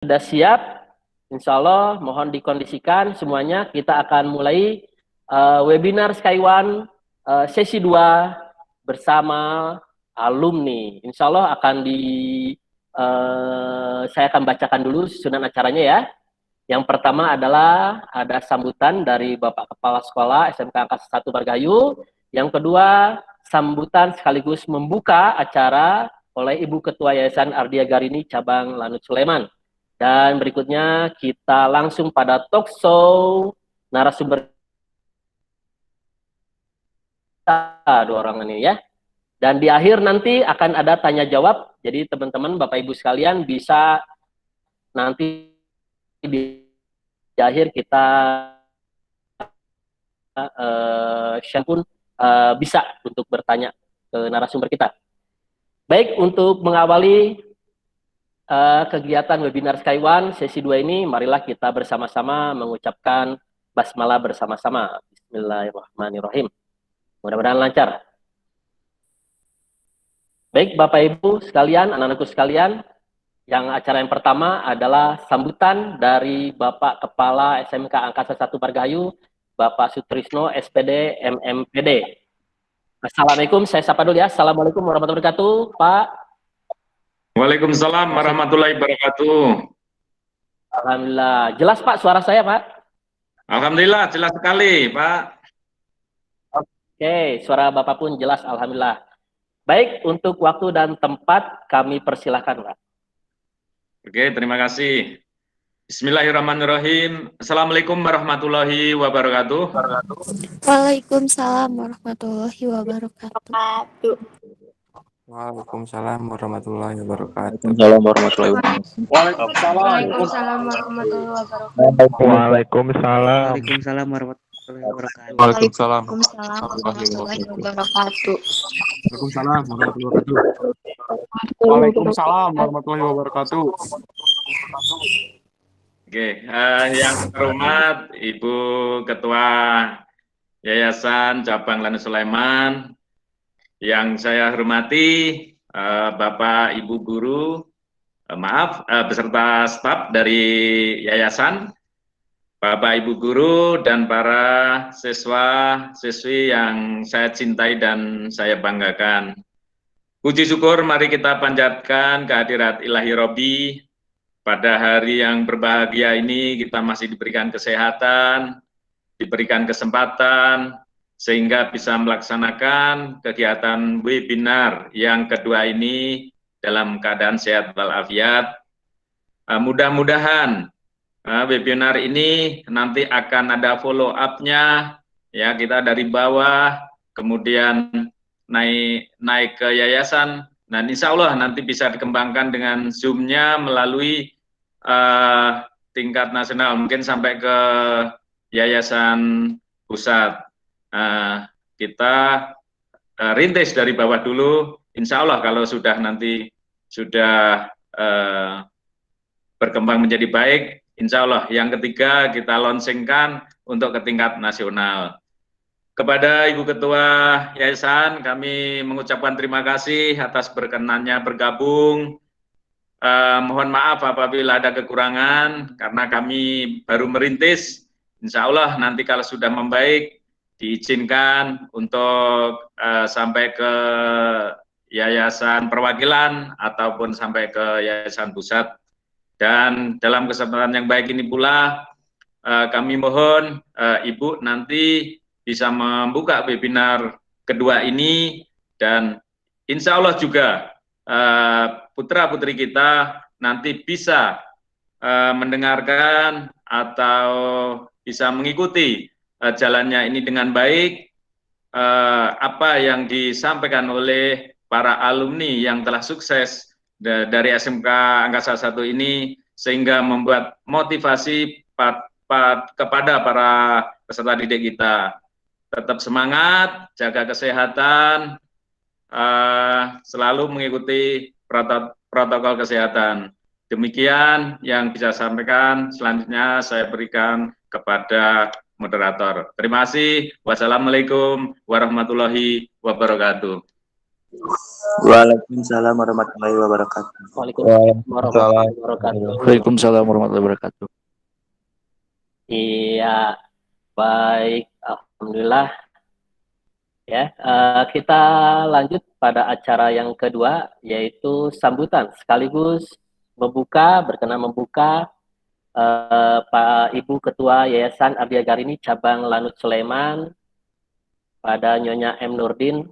Sudah siap? Insya Allah mohon dikondisikan semuanya. Kita akan mulai webinar Skyone sesi 2 bersama alumni. Insya Allah akan saya akan bacakan dulu susunan acaranya ya. Yang pertama adalah ada sambutan dari Bapak Kepala Sekolah SMK Angkasa 1 Margahayu. Yang kedua, sambutan sekaligus membuka acara oleh Ibu Ketua Yayasan Ardia Garini Cabang Lanut Sleman. Dan berikutnya kita langsung pada talk show narasumber kita dua orang ini ya. Dan di akhir nanti akan ada tanya jawab. Jadi teman-teman Bapak Ibu sekalian bisa nanti di akhir kita share pun bisa untuk bertanya ke narasumber kita. Baik, untuk mengawali kegiatan webinar Skyone sesi 2 ini, marilah kita bersama-sama mengucapkan basmalah bersama-sama. Bismillahirrahmanirrahim. Mudah-mudahan lancar. Baik, Bapak Ibu sekalian, anak-anakku sekalian, yang acara yang pertama adalah sambutan dari Bapak Kepala SMK Angkasa 1 Margahayu, Bapak Sutrisno, SPD, MMPD. Assalamualaikum, saya sapa dulu ya. Assalamualaikum warahmatullahi wabarakatuh, Pak. Waalaikumsalam warahmatullahi wabarakatuh. Alhamdulillah. Jelas Pak suara saya, Pak? Alhamdulillah, jelas sekali, Pak. Oke, suara Bapak pun jelas, Alhamdulillah. Baik, untuk waktu dan tempat kami persilahkan, Pak. Oke, terima kasih. Bismillahirrahmanirrahim. Assalamualaikum warahmatullahi wabarakatuh. Waalaikumsalam warahmatullahi wabarakatuh. Waalaikumsalam warahmatullahi wabarakatuh. Waalaikumsalam warahmatullahi wabarakatuh. Waalaikumsalam. Waalaikumsalam warahmatullahi wabarakatuh. Waalaikumsalam. Warahmatullahi wabarakatuh. Waalaikumsalam warahmatullahi wabarakatuh. Waalaikumsalam warahmatullahi wabarakatuh. Oke, yang terhormat Ibu Ketua Yayasan Cabang Lanut Sleman, yang saya hormati Bapak Ibu Guru, beserta staf dari Yayasan, Bapak Ibu Guru dan para siswa-siswi yang saya cintai dan saya banggakan. Puji syukur mari kita panjatkan kehadirat Ilahi Robbi. Pada hari yang berbahagia ini kita masih diberikan kesehatan, diberikan kesempatan, sehingga bisa melaksanakan kegiatan webinar yang kedua ini dalam keadaan sehat walafiat. Mudah-mudahan webinar ini nanti akan ada follow up-nya, ya, kita dari bawah, kemudian naik ke yayasan. Nah, insya Allah nanti bisa dikembangkan dengan Zoom-nya melalui tingkat nasional, mungkin sampai ke yayasan pusat. Kita rintis dari bawah dulu, insya Allah kalau sudah nanti sudah berkembang menjadi baik, insya Allah yang ketiga kita launchingkan untuk ke tingkat nasional. Kepada Ibu Ketua Yayasan, kami mengucapkan terima kasih atas berkenannya bergabung. Mohon maaf apabila ada kekurangan, karena kami baru merintis. Insya Allah nanti kalau sudah membaik, diizinkan untuk sampai ke Yayasan Perwakilan ataupun sampai ke Yayasan Pusat. Dan dalam kesempatan yang baik ini pula, kami mohon Ibu nanti bisa membuka webinar kedua ini, dan insya Allah juga putra-putri kita nanti bisa mendengarkan atau bisa mengikuti jalannya ini dengan baik, apa yang disampaikan oleh para alumni yang telah sukses dari SMK Angkasa 1 ini, sehingga membuat motivasi kepada para peserta didik kita. Tetap semangat, jaga kesehatan, selalu mengikuti protokol kesehatan. Demikian yang bisa saya sampaikan. Selanjutnya saya berikan kepada moderator. Terima kasih. Wassalamualaikum warahmatullahi wabarakatuh. Waalaikumsalam warahmatullahi wabarakatuh. Waalaikumsalam warahmatullahi wabarakatuh. Waalaikumsalam warahmatullahi wabarakatuh. Iya, baik. Alhamdulillah. Ya, kita lanjut pada acara yang kedua, yaitu sambutan sekaligus berkenan membuka Pak Ibu Ketua Yayasan Ardia Garini Cabang Lanut Sulaiman pada Nyonya M. Nurdin.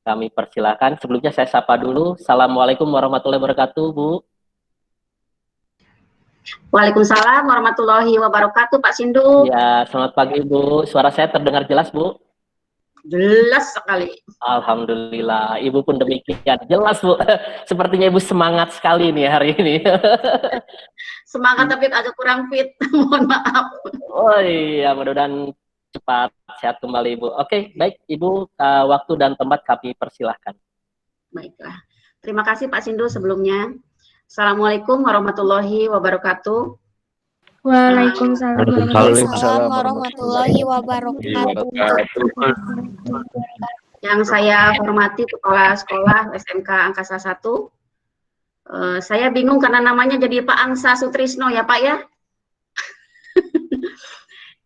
Kami persilakan. Sebelumnya saya sapa dulu. Assalamualaikum warahmatullahi wabarakatuh, Bu. Waalaikumsalam warahmatullahi wabarakatuh, Pak Sindu. Ya, selamat pagi, Bu. Suara saya terdengar jelas, Bu? Jelas sekali. Alhamdulillah. Ibu pun demikian. Jelas, Bu. Sepertinya Ibu semangat sekali nih hari ini. Semangat tapi agak kurang fit. Mohon maaf. Oh iya, mudah-mudahan cepat sehat kembali, Ibu. Oke, baik, Ibu. Waktu dan tempat kami persilahkan. Baiklah. Terima kasih Pak Sindu sebelumnya. Assalamualaikum warahmatullahi wabarakatuh. Waalaikumsalam warahmatullahi wabarakatuh. Yang saya hormati Kepala Sekolah SMK Angkasa 1. Saya bingung karena namanya jadi Pak Angsa Sutrisno ya Pak ya.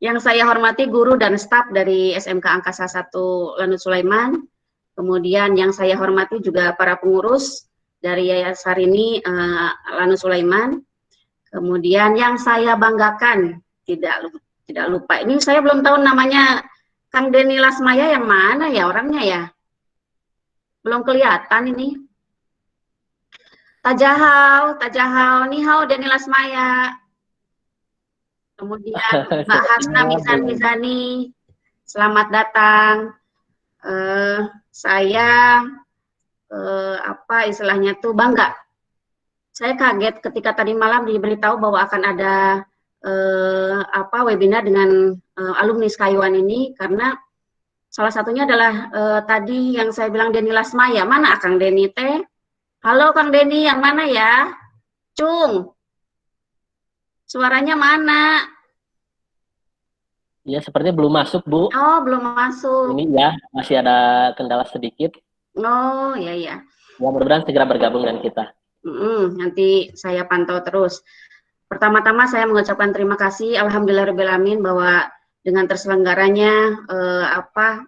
Yang saya hormati guru dan staf dari SMK Angkasa 1 Lanut Sulaiman. Kemudian yang saya hormati juga para pengurus dari Yayasan ini Lanut Sulaiman. Kemudian yang saya banggakan, tidak lupa, ini saya belum tahu namanya Kang Denny Lasmaya yang mana ya orangnya ya? Belum kelihatan ini. Tajahau, ni hao Denny Lasmaya. Kemudian Mbak Hasna Mizani, selamat datang. Saya apa istilahnya tuh bangga. Saya kaget ketika tadi malam diberitahu bahwa akan ada webinar dengan alumni Skywon ini, karena salah satunya adalah tadi yang saya bilang Denny Lasmaya. Mana Kang Denny teh? Halo Kang Denny, yang mana ya? Cung. Suaranya mana? Ya, sepertinya belum masuk, Bu. Oh, belum masuk. Ini ya, masih ada kendala sedikit. Oh, iya. Ya, mudah-mudahan segera bergabung dengan kita. Nanti saya pantau terus. Pertama-tama saya mengucapkan terima kasih, alhamdulillahirobbilalamin, bahwa dengan terselenggaranya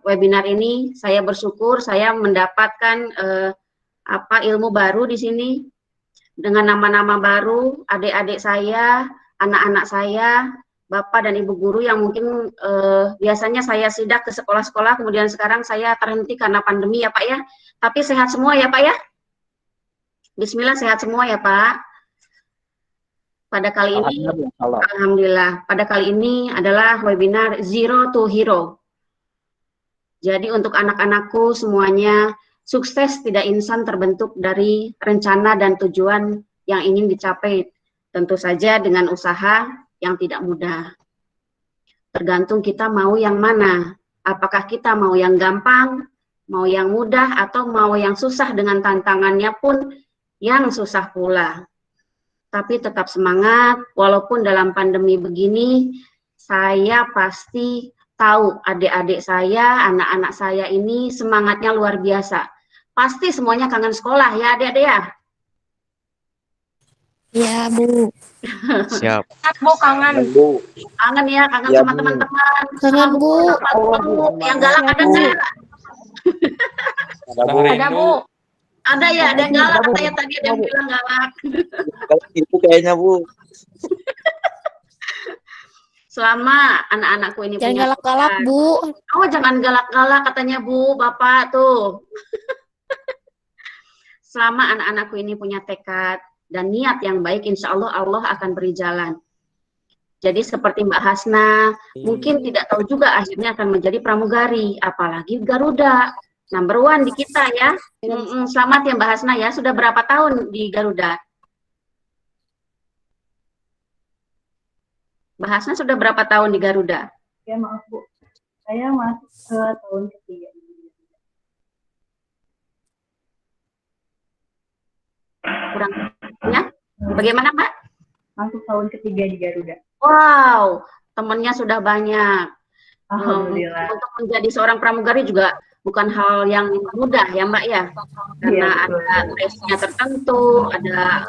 webinar ini, saya bersyukur saya mendapatkan ilmu baru di sini dengan nama-nama baru, adik-adik saya, anak-anak saya, Bapak dan Ibu guru yang mungkin biasanya saya sidak ke sekolah-sekolah, kemudian sekarang saya terhenti karena pandemi ya Pak ya. Tapi sehat semua ya Pak ya. Bismillah sehat semua ya Pak. Pada kali ini, alhamdulillah, pada kali ini adalah webinar Zero to Hero. Jadi untuk anak-anakku semuanya, sukses tidak instan terbentuk dari rencana dan tujuan yang ingin dicapai. Tentu saja dengan usaha yang tidak mudah. Tergantung kita mau yang mana. Apakah kita mau yang gampang, mau yang mudah, atau mau yang susah dengan tantangannya pun yang susah pula. Tapi tetap semangat, walaupun dalam pandemi begini, saya pasti tahu adik-adik saya, anak-anak saya ini semangatnya luar biasa. Pasti semuanya kangen sekolah ya adik-adik ya? Ya, Bu. Siap. Bu, kangen. Bu. Kangen ya, kangen Ya, sama Bu. teman-teman. Kangen, Bu. Yang galak ada nggak? Ada, Bu. Ada ya, ada yang galak. Katanya tadi ada yang bilang galak. Itu kayaknya Bu. Selama anak-anakku ini Jangan punya galak-galak, tekad. Bu. Oh, jangan galak-galak katanya Bu, Bapak tuh. Selama anak-anakku ini punya tekad dan niat yang baik, insya Allah Allah akan beri jalan. Jadi seperti Mbak Hasna, mungkin tidak tahu juga akhirnya akan menjadi pramugari, apalagi Garuda, number one di kita ya. Selamat ya Mbak Hasna ya, sudah berapa tahun di Garuda? Mbak Hasna sudah berapa tahun di Garuda? Ya maaf Bu, saya masuk ke tahun ketiga. Kurang ya? Bagaimana Mbak? Masuk tahun ketiga di Garuda. Wow, temannya sudah banyak. Alhamdulillah. Untuk menjadi seorang pramugari juga bukan hal yang mudah ya Mbak ya, karena Iya, betul. ada tesnya tertentu, ada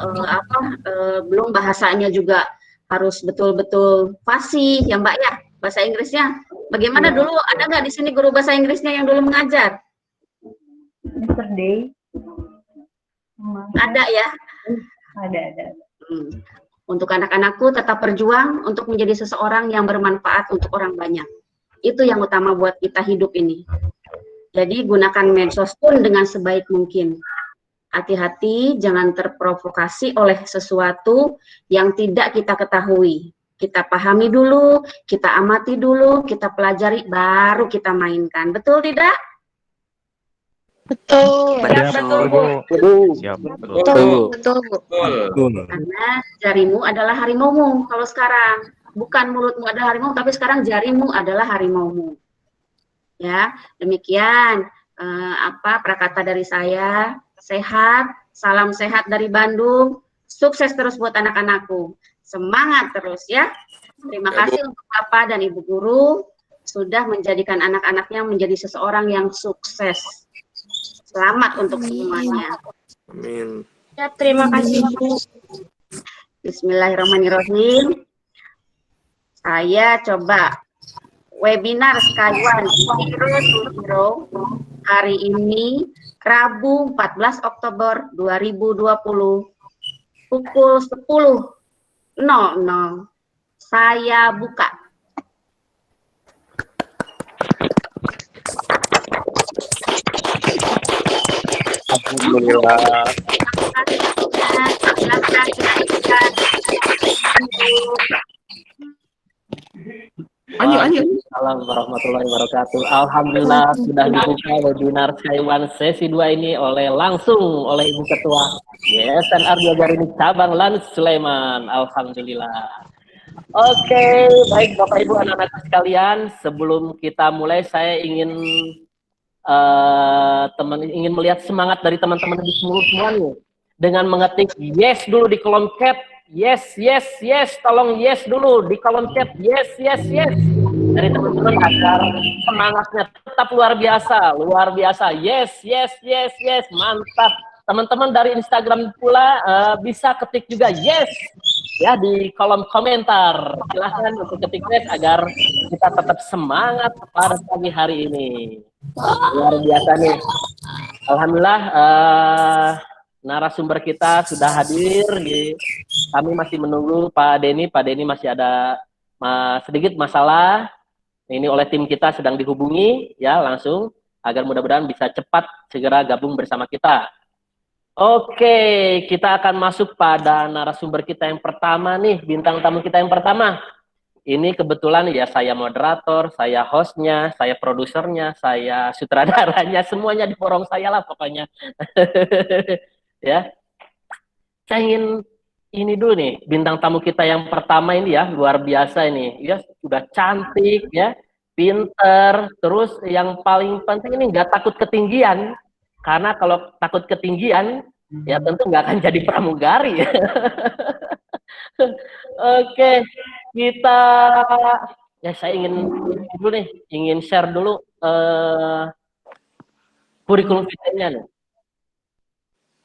belum bahasanya juga harus betul-betul fasih ya Mbak ya, bahasa Inggrisnya. Bagaimana Iya. dulu, ada nggak di sini guru bahasa Inggrisnya yang dulu mengajar? Mr. Day. Ada ya? Ada. Untuk anak-anakku tetap berjuang untuk menjadi seseorang yang bermanfaat untuk orang banyak. Itu yang utama buat kita hidup ini. Jadi gunakan medsos pun dengan sebaik mungkin. Hati-hati, jangan terprovokasi oleh sesuatu yang tidak kita ketahui. Kita pahami dulu, kita amati dulu, kita pelajari, baru kita mainkan. Betul tidak? Betul. Siap, betul, Bu. Siap, betul. Betul. Betul, Bu. Betul. Karena jarimu adalah harimaumu kalau sekarang. Bukan mulutmu adalah harimau, tapi sekarang jarimu adalah harimaumu. Ya, demikian prakata dari saya. Sehat, salam sehat dari Bandung. Sukses terus buat anak-anakku. Semangat terus ya. Terima kasih untuk Bapak dan Ibu Guru sudah menjadikan anak-anaknya menjadi seseorang yang sukses. Selamat untuk semuanya. Amin. Ya, terima kasih, Bu. Bismillahirrahmanirrahim. Saya coba webinar Skyward Zero to Hero hari ini Rabu 14 Oktober 2020 pukul 10.00. Saya buka. Alhamdulillah. Silakan dilanjutkan. Assalamualaikum warahmatullahi wabarakatuh. Alhamdulillah sudah dibuka webinar Skyward sesi 2 ini langsung oleh Ibu Ketua Yayasan Ardia Garini Cabang Lanus Sleman. Alhamdulillah. Oke, baik Bapak Ibu anak-anak sekalian, sebelum kita mulai saya ingin melihat semangat dari teman-teman di semua nih dengan mengetik yes dulu di kolom chat. Yes, tolong yes dulu di kolom chat. Yes dari teman-teman agar semangatnya tetap luar biasa. Yes, mantap. Teman-teman dari Instagram pula bisa ketik juga yes ya di kolom komentar. Silahkan untuk ketik yes agar kita tetap semangat pada pagi hari ini. Luar biasa nih. Alhamdulillah narasumber kita sudah hadir. Kami masih menunggu Pak Denny. Pak Denny masih ada sedikit masalah. Ini oleh tim kita sedang dihubungi ya langsung agar mudah-mudahan bisa cepat segera gabung bersama kita. Oke, kita akan masuk pada narasumber kita yang pertama nih, bintang tamu kita yang pertama. Ini kebetulan ya saya moderator, saya hostnya, saya produsernya, saya sutradaranya, semuanya di forum saya lah pokoknya. Ya, saya ingin ini dulu nih, bintang tamu kita yang pertama ini ya, luar biasa ini. Ya, sudah cantik ya, pinter, terus yang paling penting ini nggak takut ketinggian. Karena kalau takut ketinggian, ya tentu nggak akan jadi pramugari. Oke, kita ya saya ingin share dulu kurikulum vitae-nya nih.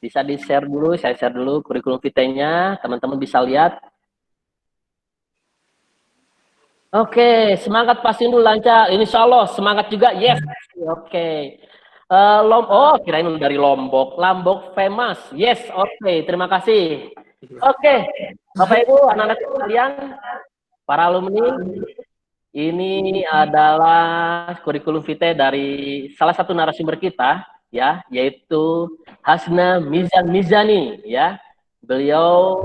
Bisa di-share dulu, saya share dulu kurikulum vitae-nya, teman-teman bisa lihat. Oke, semangat Pak Sindu lancar. Insya Allah semangat juga, yes. Oke. Kirain dari Lombok famous, yes. Oke, terima kasih. Oke, Bapak Ibu, anak-anak sekalian, para alumni, ini adalah kurikulum vitae dari salah satu narasumber kita, ya, yaitu Hasna Mizani, ya. Beliau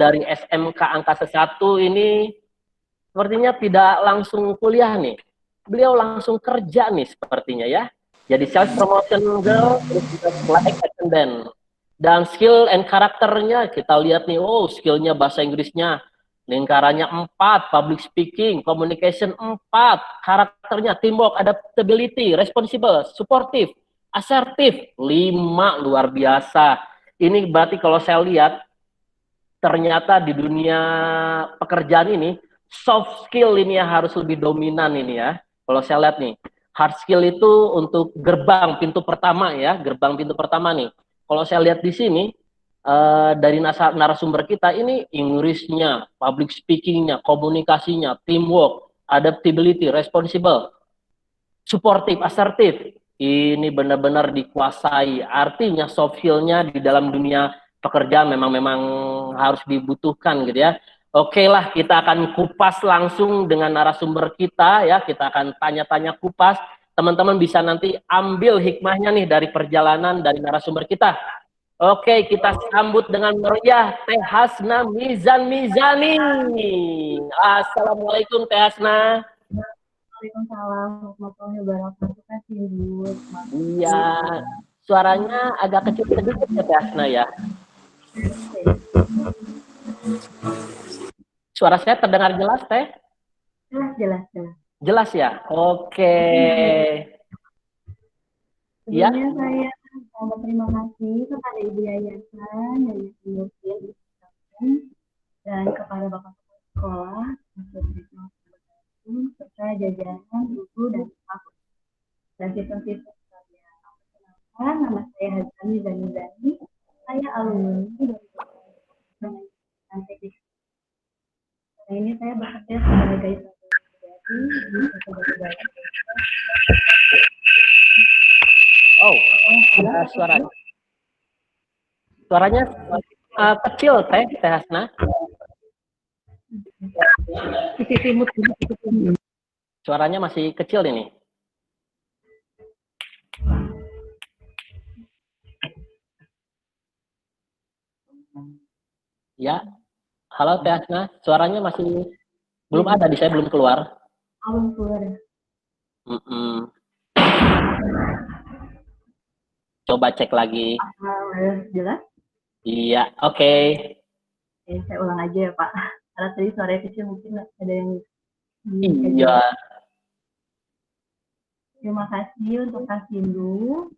dari SMK Angkasa 1 ini sepertinya tidak langsung kuliah nih. Beliau langsung kerja nih sepertinya ya. Jadi sales promotion girl, terus juga flight attendant. Dan skill and karakternya kita lihat nih, skillnya bahasa Inggrisnya lingkarannya 4, public speaking, communication 4, karakternya teamwork, adaptability, responsible, supportive, assertive 5, luar biasa. Ini berarti kalau saya lihat ternyata di dunia pekerjaan ini soft skill ini ya harus lebih dominan ini ya. Kalau saya lihat nih, Hard skill itu untuk gerbang pintu pertama ya, gerbang pintu pertama nih. Kalau saya lihat di sini dari narasumber kita ini Inggrisnya, public speakingnya, komunikasinya, teamwork, adaptability, responsible, supportive, assertive. Ini benar-benar dikuasai. Artinya soft skill-nya di dalam dunia pekerjaan memang harus dibutuhkan gitu ya. Oke lah, kita akan kupas langsung dengan narasumber kita ya. Kita akan tanya-tanya kupas. Teman-teman bisa nanti ambil hikmahnya nih dari perjalanan dari narasumber kita. Oke, kita sambut dengan meriah Teh Hasna Mizani. Assalamualaikum Teh Hasna. Waalaikumsalam warahmatullahi wabarakatuh. Kasih Bu. Iya, suaranya agak kecil sedikit ya Teh Hasna ya. Suara saya terdengar jelas Teh? Jelas. Jelas ya? Oke. Ya. Sebelumnya saya mau berterima kasih kepada Ibu Yayasan dan kepada Bapak Kepala Sekolah, serta jajaran guru dan staf dan siswa-siswa sekalian. Perkenalkan, nama saya Hazani Zani. Saya alumni dari Pendidikan Teknik. Sekarang ini saya bekerja sebagai di suaranya kecil Teh Hasna. Suaranya masih kecil ini. Ya, halo Teh Hasna, suaranya masih belum ada di saya, belum keluar. Belum keluar. Coba cek lagi. Jelas? Iya, oke. Saya ulang aja ya Pak. Karena tadi suaranya kecil mungkin ada yang... Iya. Terima kasih untuk Kak Sindu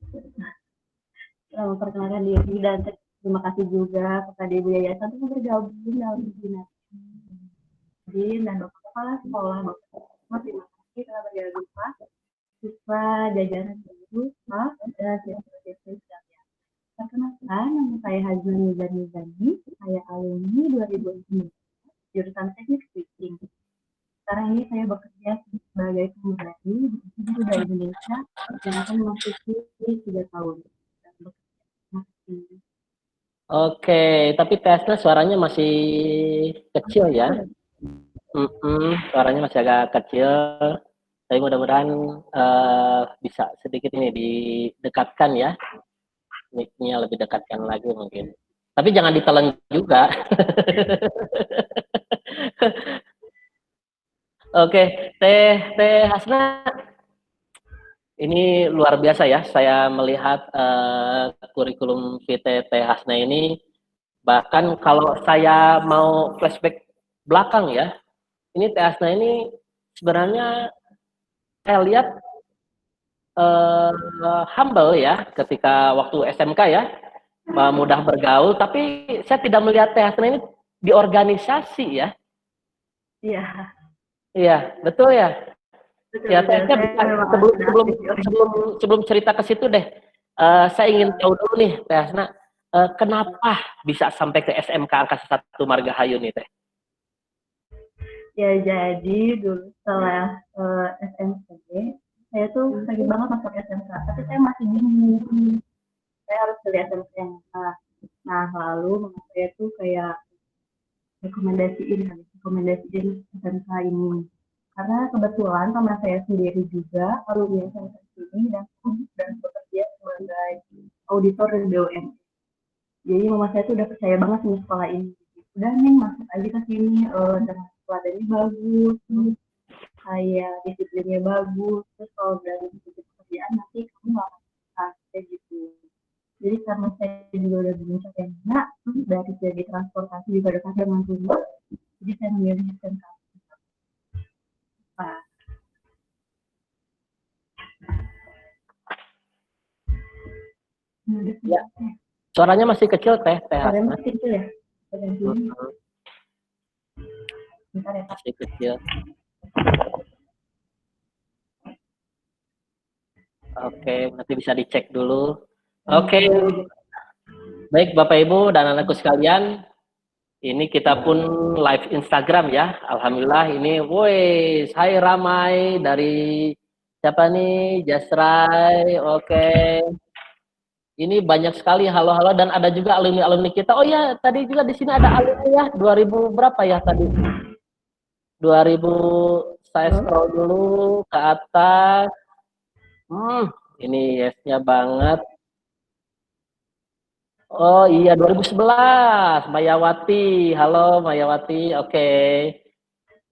telah memperkenalkan diri, dan terima kasih juga kepada Ibu Yayasan untuk bergabung dalam webinar ini. Dan Bapak Kepala Sekolah, Bapak terima kasih telah bergabung Pak. Siswa jajaran guru, Pak, dan siswa-siswi sekalian. Perkenalkan, nama saya Hazani Zani. Saya alumni 2009 jurusan Teknik Switching. Sekarang ini saya bekerja sebagai pramugari di Garuda Indonesia dan akan memasuki 3 tahun. Oke, tapi tesnya suaranya masih kecil ya. Suaranya masih agak kecil. Tapi mudah-mudahan bisa sedikit ini didekatkan ya. Mic-nya lebih dekatkan lagi mungkin. Tapi jangan ditelan juga. Oke, Teh Hasna, ini luar biasa ya. Saya melihat kurikulum VT Teh Hasna ini, bahkan kalau saya mau flashback belakang ya, ini Teh Hasna ini sebenarnya saya lihat humble ya, ketika waktu SMK ya, mudah bergaul. Tapi saya tidak melihat Teh Hasna ini di organisasi ya. Iya. Iya, betul ya. Betul, Ya, sebelum cerita ke situ deh, saya ingin tahu dulu nih, Teh Hasna, kenapa bisa sampai ke SMK Angkasa 1 Margahayu nih, Teh? Ya, jadi dulu setelah SMP, saya tuh sakit banget masuk SMK, tapi saya masih bingung. Saya harus pilih SMK yang mana. Nah, lalu mama saya tuh kayak rekomendasiin SMK ini. Karena kebetulan sama saya sendiri juga alumni SMK ini dan bekerja sebagai auditor di BUMN. Jadi mama saya tuh udah percaya banget sama sekolah ini. Udah nih masuk aja ke sini, dengan peladannya bagus, terus kayak disiplinnya bagus, terus kalau dari sisi pekerjaan nanti kamu nggak akan kayak gitu. Jadi karena saya juga udah bingung yang mana, terus dari segi transportasi juga dekat dengan rumah, jadi saya memilih SMK. Ya. Suaranya masih kecil, Teh. Suaranya masih kecil ya? Bentar ya, Pak. Masih kecil. Oke, nanti bisa dicek dulu. Oke, baik Bapak Ibu dan anakku sekalian, ini kita pun live Instagram ya. Alhamdulillah ini, woi, hai ramai dari siapa nih? Jasrai, oke. Ini banyak sekali halo-halo dan ada juga alumni-alumni kita. Oh ya, tadi juga di sini ada alumni ya, 2000 berapa ya tadi? 2000, saya scroll dulu ke atas. Ini yes-nya banget. Oh iya, 2011, Mayawati. Halo Mayawati, oke.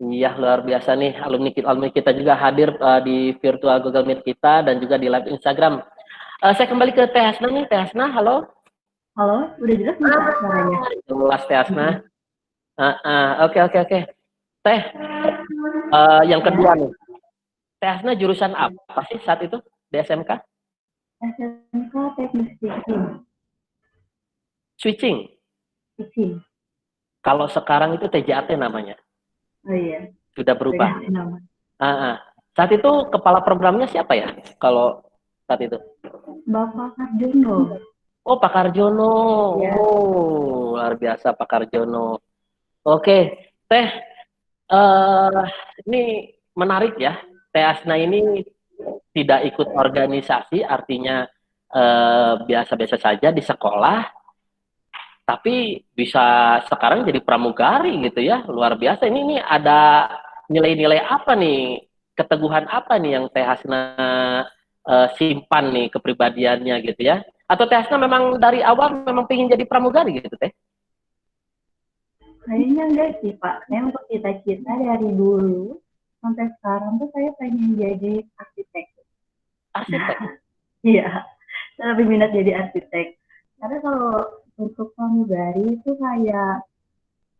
Iya, luar biasa nih, alumni kita juga hadir di virtual Google Meet kita dan juga di live Instagram. Saya kembali ke Teh Hasna nih, Teh Hasna, halo. Halo, udah jelas nih Pak suaranya? Jelas Teh Hasna. Oke. Teh, yang kedua nih. Teh Hasna jurusan apa sih saat itu di SMK? SMK Teknik Switching. Kalau sekarang itu TJAT namanya. Oh iya. Sudah berubah. Nama. Saat itu kepala programnya siapa ya? Kalau saat itu? Bapak Karjono. Oh, Pak Karjono. Ya. Oh, luar biasa Pak Karjono. Oke, Teh, ini menarik ya. Teh Hasna ini tidak ikut organisasi, artinya biasa-biasa saja di sekolah, tapi bisa sekarang jadi pramugari gitu ya, luar biasa. Ini ada nilai-nilai apa nih, keteguhan apa nih yang Teh Hasna simpan nih kepribadiannya gitu ya? Atau Teh Hasna memang dari awal memang pengen jadi pramugari gitu Teh? Kayaknya enggak sih Pak. Saya untuk cita-cita dari dulu sampai sekarang tuh saya pengen jadi arsitek. Arsitek? Iya, saya lebih minat jadi arsitek. Karena kalau untuk pramugari itu kayak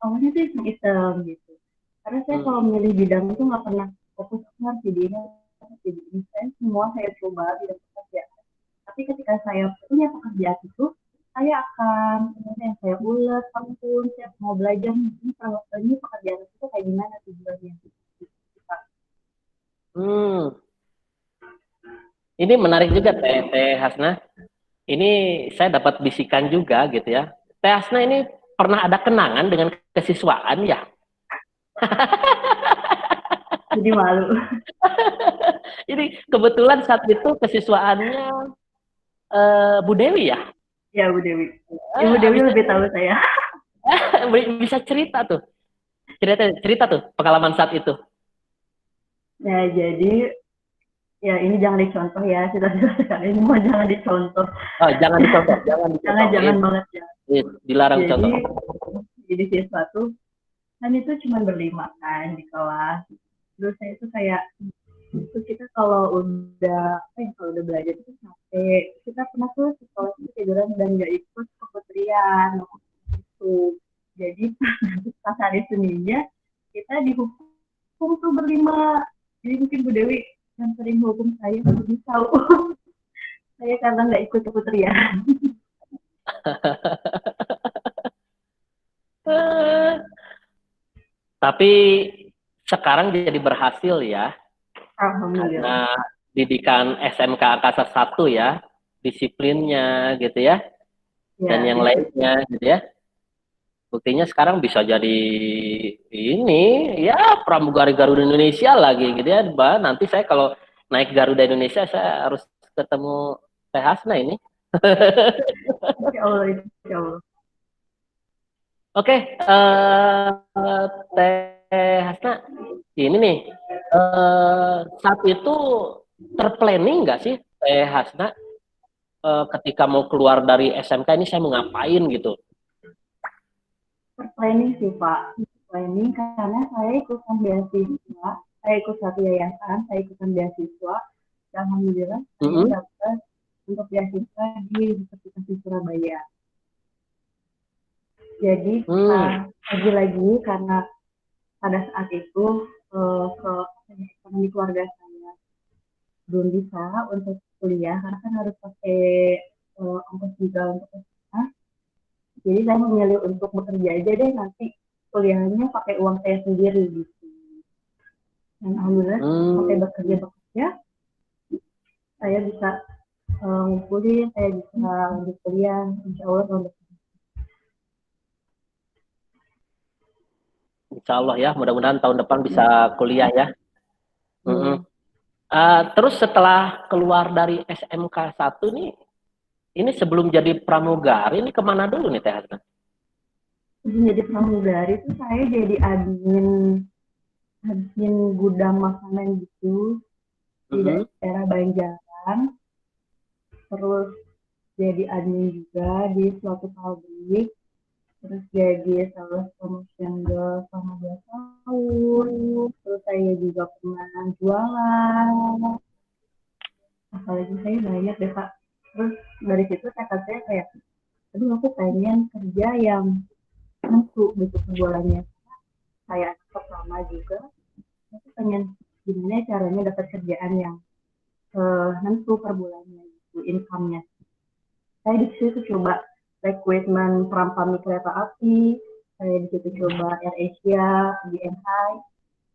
awalnya tuh iseng gitu. Karena saya kalau milih bidang itu nggak pernah fokus ngerti di ini. Saya semua saya coba bidang pekerjaan. Tapi ketika saya punya pekerjaan itu, saya akan yang saya ulet, apapun saya mau belajar ini pekerjaan itu kayak gimana tujuannya. Ini menarik juga Teh Hasna. Ini saya dapat bisikan juga gitu ya. Teh Hasna ini pernah ada kenangan dengan kesiswaan ya? Jadi malu. Ini kebetulan saat itu kesiswaannya Bu Dewi ya? Ya Bu Dewi. Ibu Dewi lebih tahu saya. Bisa cerita tuh. Cerita tuh pengalaman saat itu. Ya jadi ya ini jangan dicontoh ya, cita-cita ini mau jangan dicontoh. Oh, jangan dicontoh, jangan banget ya. Dilarang contoh. Jadi siswa tuh kan itu cuma berlima kan di kelas. Terus saya itu kayak itu kita kalau udah belajar itu capek. Kita pernah tuh sekolah tiduran dan nggak ikut kementerian itu. Jadi pas hari Seninnya kita dihukum tuh berlima. Jadi mungkin Bu Dewi yang sering hukum saya lebih tahu. Saya karena nggak ikut kementerian. Tapi sekarang jadi berhasil ya. Alhamdulillah. Karena didikan SMK Angkasa 1 ya, disiplinnya gitu ya. Dan yang lainnya gitu ya. Buktinya sekarang bisa jadi ini ya pramugari Garuda Indonesia lagi gitu ya. Nanti saya kalau naik Garuda Indonesia saya harus ketemu Teh Hasna ini. Insya Allah. Oke, Teh Hasna, ini nih saat itu terplanning nggak sih Teh Hasna ketika mau keluar dari SMK ini saya mau ngapain gitu? Terplanning sih Pak, planning karena saya ikutan beasiswa, saya ikut satu yayasan, saya ikutan beasiswa, dan alhamdulillah saya dapat untuk beasiswa di Universitas Surabaya. Jadi lagi-lagi karena pada saat itu ekonomi keluarga saya belum bisa untuk kuliah karena kan harus pakai ongkos juga untuk kuliah. Jadi saya memilih untuk bekerja aja deh, nanti kuliahnya pakai uang saya sendiri gitu. Dan alhamdulillah pakai bekerja saya bisa ngumpulin, saya bisa lanjut kuliah, insya Allah tahun depan. Insya Allah ya, mudah-mudahan tahun depan bisa kuliah ya. Mm-mm. Terus setelah keluar dari SMK 1 nih, ini sebelum jadi pramugari, ini kemana dulu nih Teh Hasna? Jadi pramugari itu saya jadi admin gudang makanan gitu di daerah Banjaran. Terus jadi admin juga di suatu pabrik. Terus jadi sales promotion girl selama 2 tahun. Terus saya juga pernah jualan. Apalagi saya banyak deh Kak. Terus dari situ tekad saya kayak, aduh aku pengen kerja yang nentu gitu penjualannya. Saya pertama juga, aku pengen gimana caranya dapat kerjaan yang nentu per bulannya gitu, income-nya. Saya di situ coba recruitment prampami kereta api, saya di situ coba AirAsia, BNI,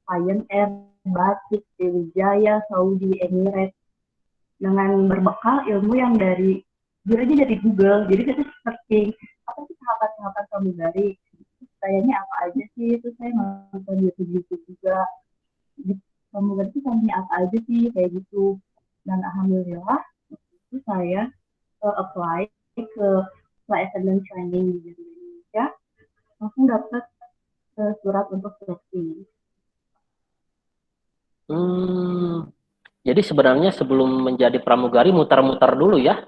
Lion Air, Batik, Sriwijaya, Saudi, Emirates, dengan berbekal ilmu yang dari Google. Jadi kita searching apa sih tahapan-tahapan pramugari, kayaknya apa aja sih, itu saya nonton YouTube juga di pramugari itu kayaknya apa aja sih kayak gitu. Dan alhamdulillah itu saya apply ke flight attendant training di Indonesia, langsung dapat surat untuk seleksi. Jadi sebenarnya sebelum menjadi pramugari muter-muter dulu ya?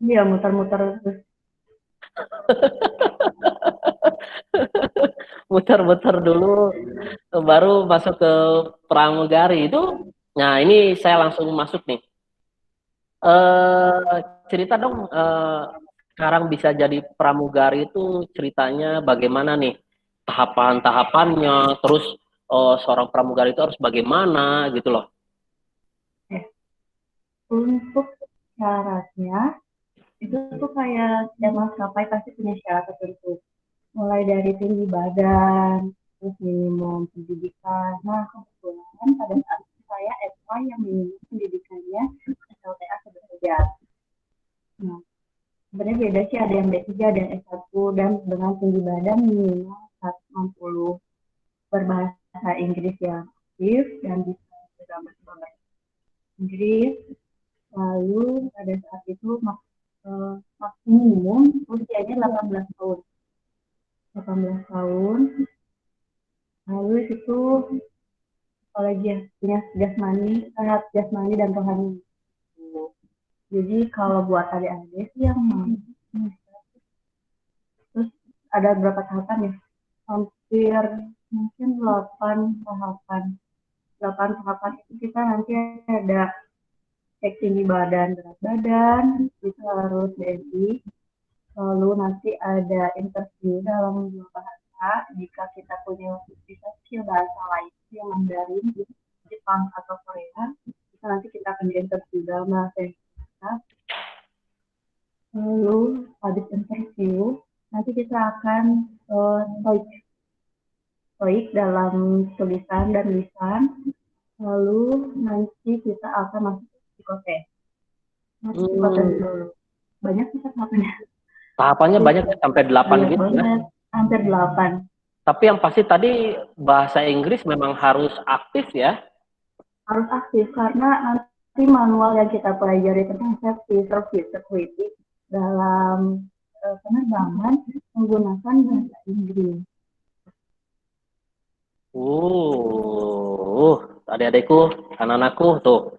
Iya, muter-muter terus. Muter-muter dulu baru masuk ke pramugari itu. Nah ini saya langsung masuk nih. Cerita dong, sekarang bisa jadi pramugari itu ceritanya bagaimana nih, tahapan-tahapannya, terus seorang pramugari itu harus bagaimana gitu loh. Untuk syaratnya itu tuh kayak setiap maskapai pasti punya syarat tertentu, mulai dari tinggi badan, terus minimum pendidikan. Nah kebetulan pada saat itu saya apply yang minimum pendidikannya SLTA sederajat. Nah sebenarnya beda sih, ada yang B3, ada yang S1, dan dengan tinggi badan minimal 160, berbahasa Inggris yang aktif dan bisa bergambar Inggris. Lalu pada saat itu maksimum usianya 18 tahun. 18 tahun. Lalu itu apalagi ya, punya jasmani, sehat jasmani dan rohani. Jadi kalau buat adik-adik yang terus ada berapa tahapan ya? Hampir mungkin 8 tahapan. 8 tahapan itu kita nanti ada cek tinggi badan, berat badan, itu harus BMI. Lalu nanti ada interview dalam 2 bahasa. Jika kita punya bisa skill bahasa lain, yang Mandarin, Jepang atau Korea, nanti kita akan interview dalam bahasa Indonesia. Lalu habis interview, nanti kita akan TOEIC dalam tulisan dan lisan. Lalu nanti kita akan masuk psikotes. Banyak sih tahapannya. Tahapannya banyak sampai 8 gitu ya? Hampir 8. Tapi yang pasti tadi bahasa Inggris memang harus aktif ya? Harus aktif karena nanti manual yang kita pelajari tentang safety, service, security dalam penerbangan menggunakan bahasa Inggris. Adik-adikku, anak-anakku tuh,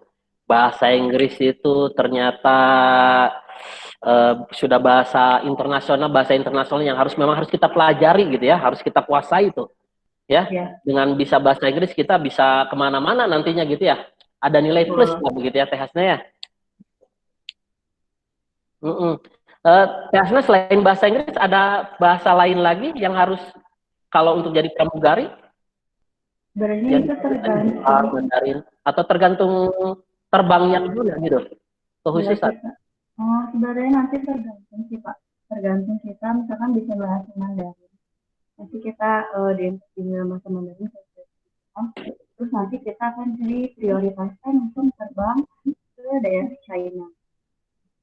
bahasa Inggris itu ternyata sudah bahasa internasional yang memang harus kita pelajari gitu ya, harus kita kuasai itu ya. Dengan bisa bahasa Inggris kita bisa kemana-mana nantinya gitu ya, ada nilai plus lah begitu ya Teh Hasna ya. Teh Hasna, selain bahasa Inggris ada bahasa lain lagi yang harus kalau untuk jadi pramugari? Sebenarnya itu tergantung Mandarin atau tergantung terbangnya dulu gitu, kekhususan. Sebenarnya nanti tergantung sih Pak, tergantung kita misalkan bisa bahasa Mandarin, nanti kita di bahasa Mandarin, terus nanti kita akan diprioritaskan untuk terbang ke daerah China.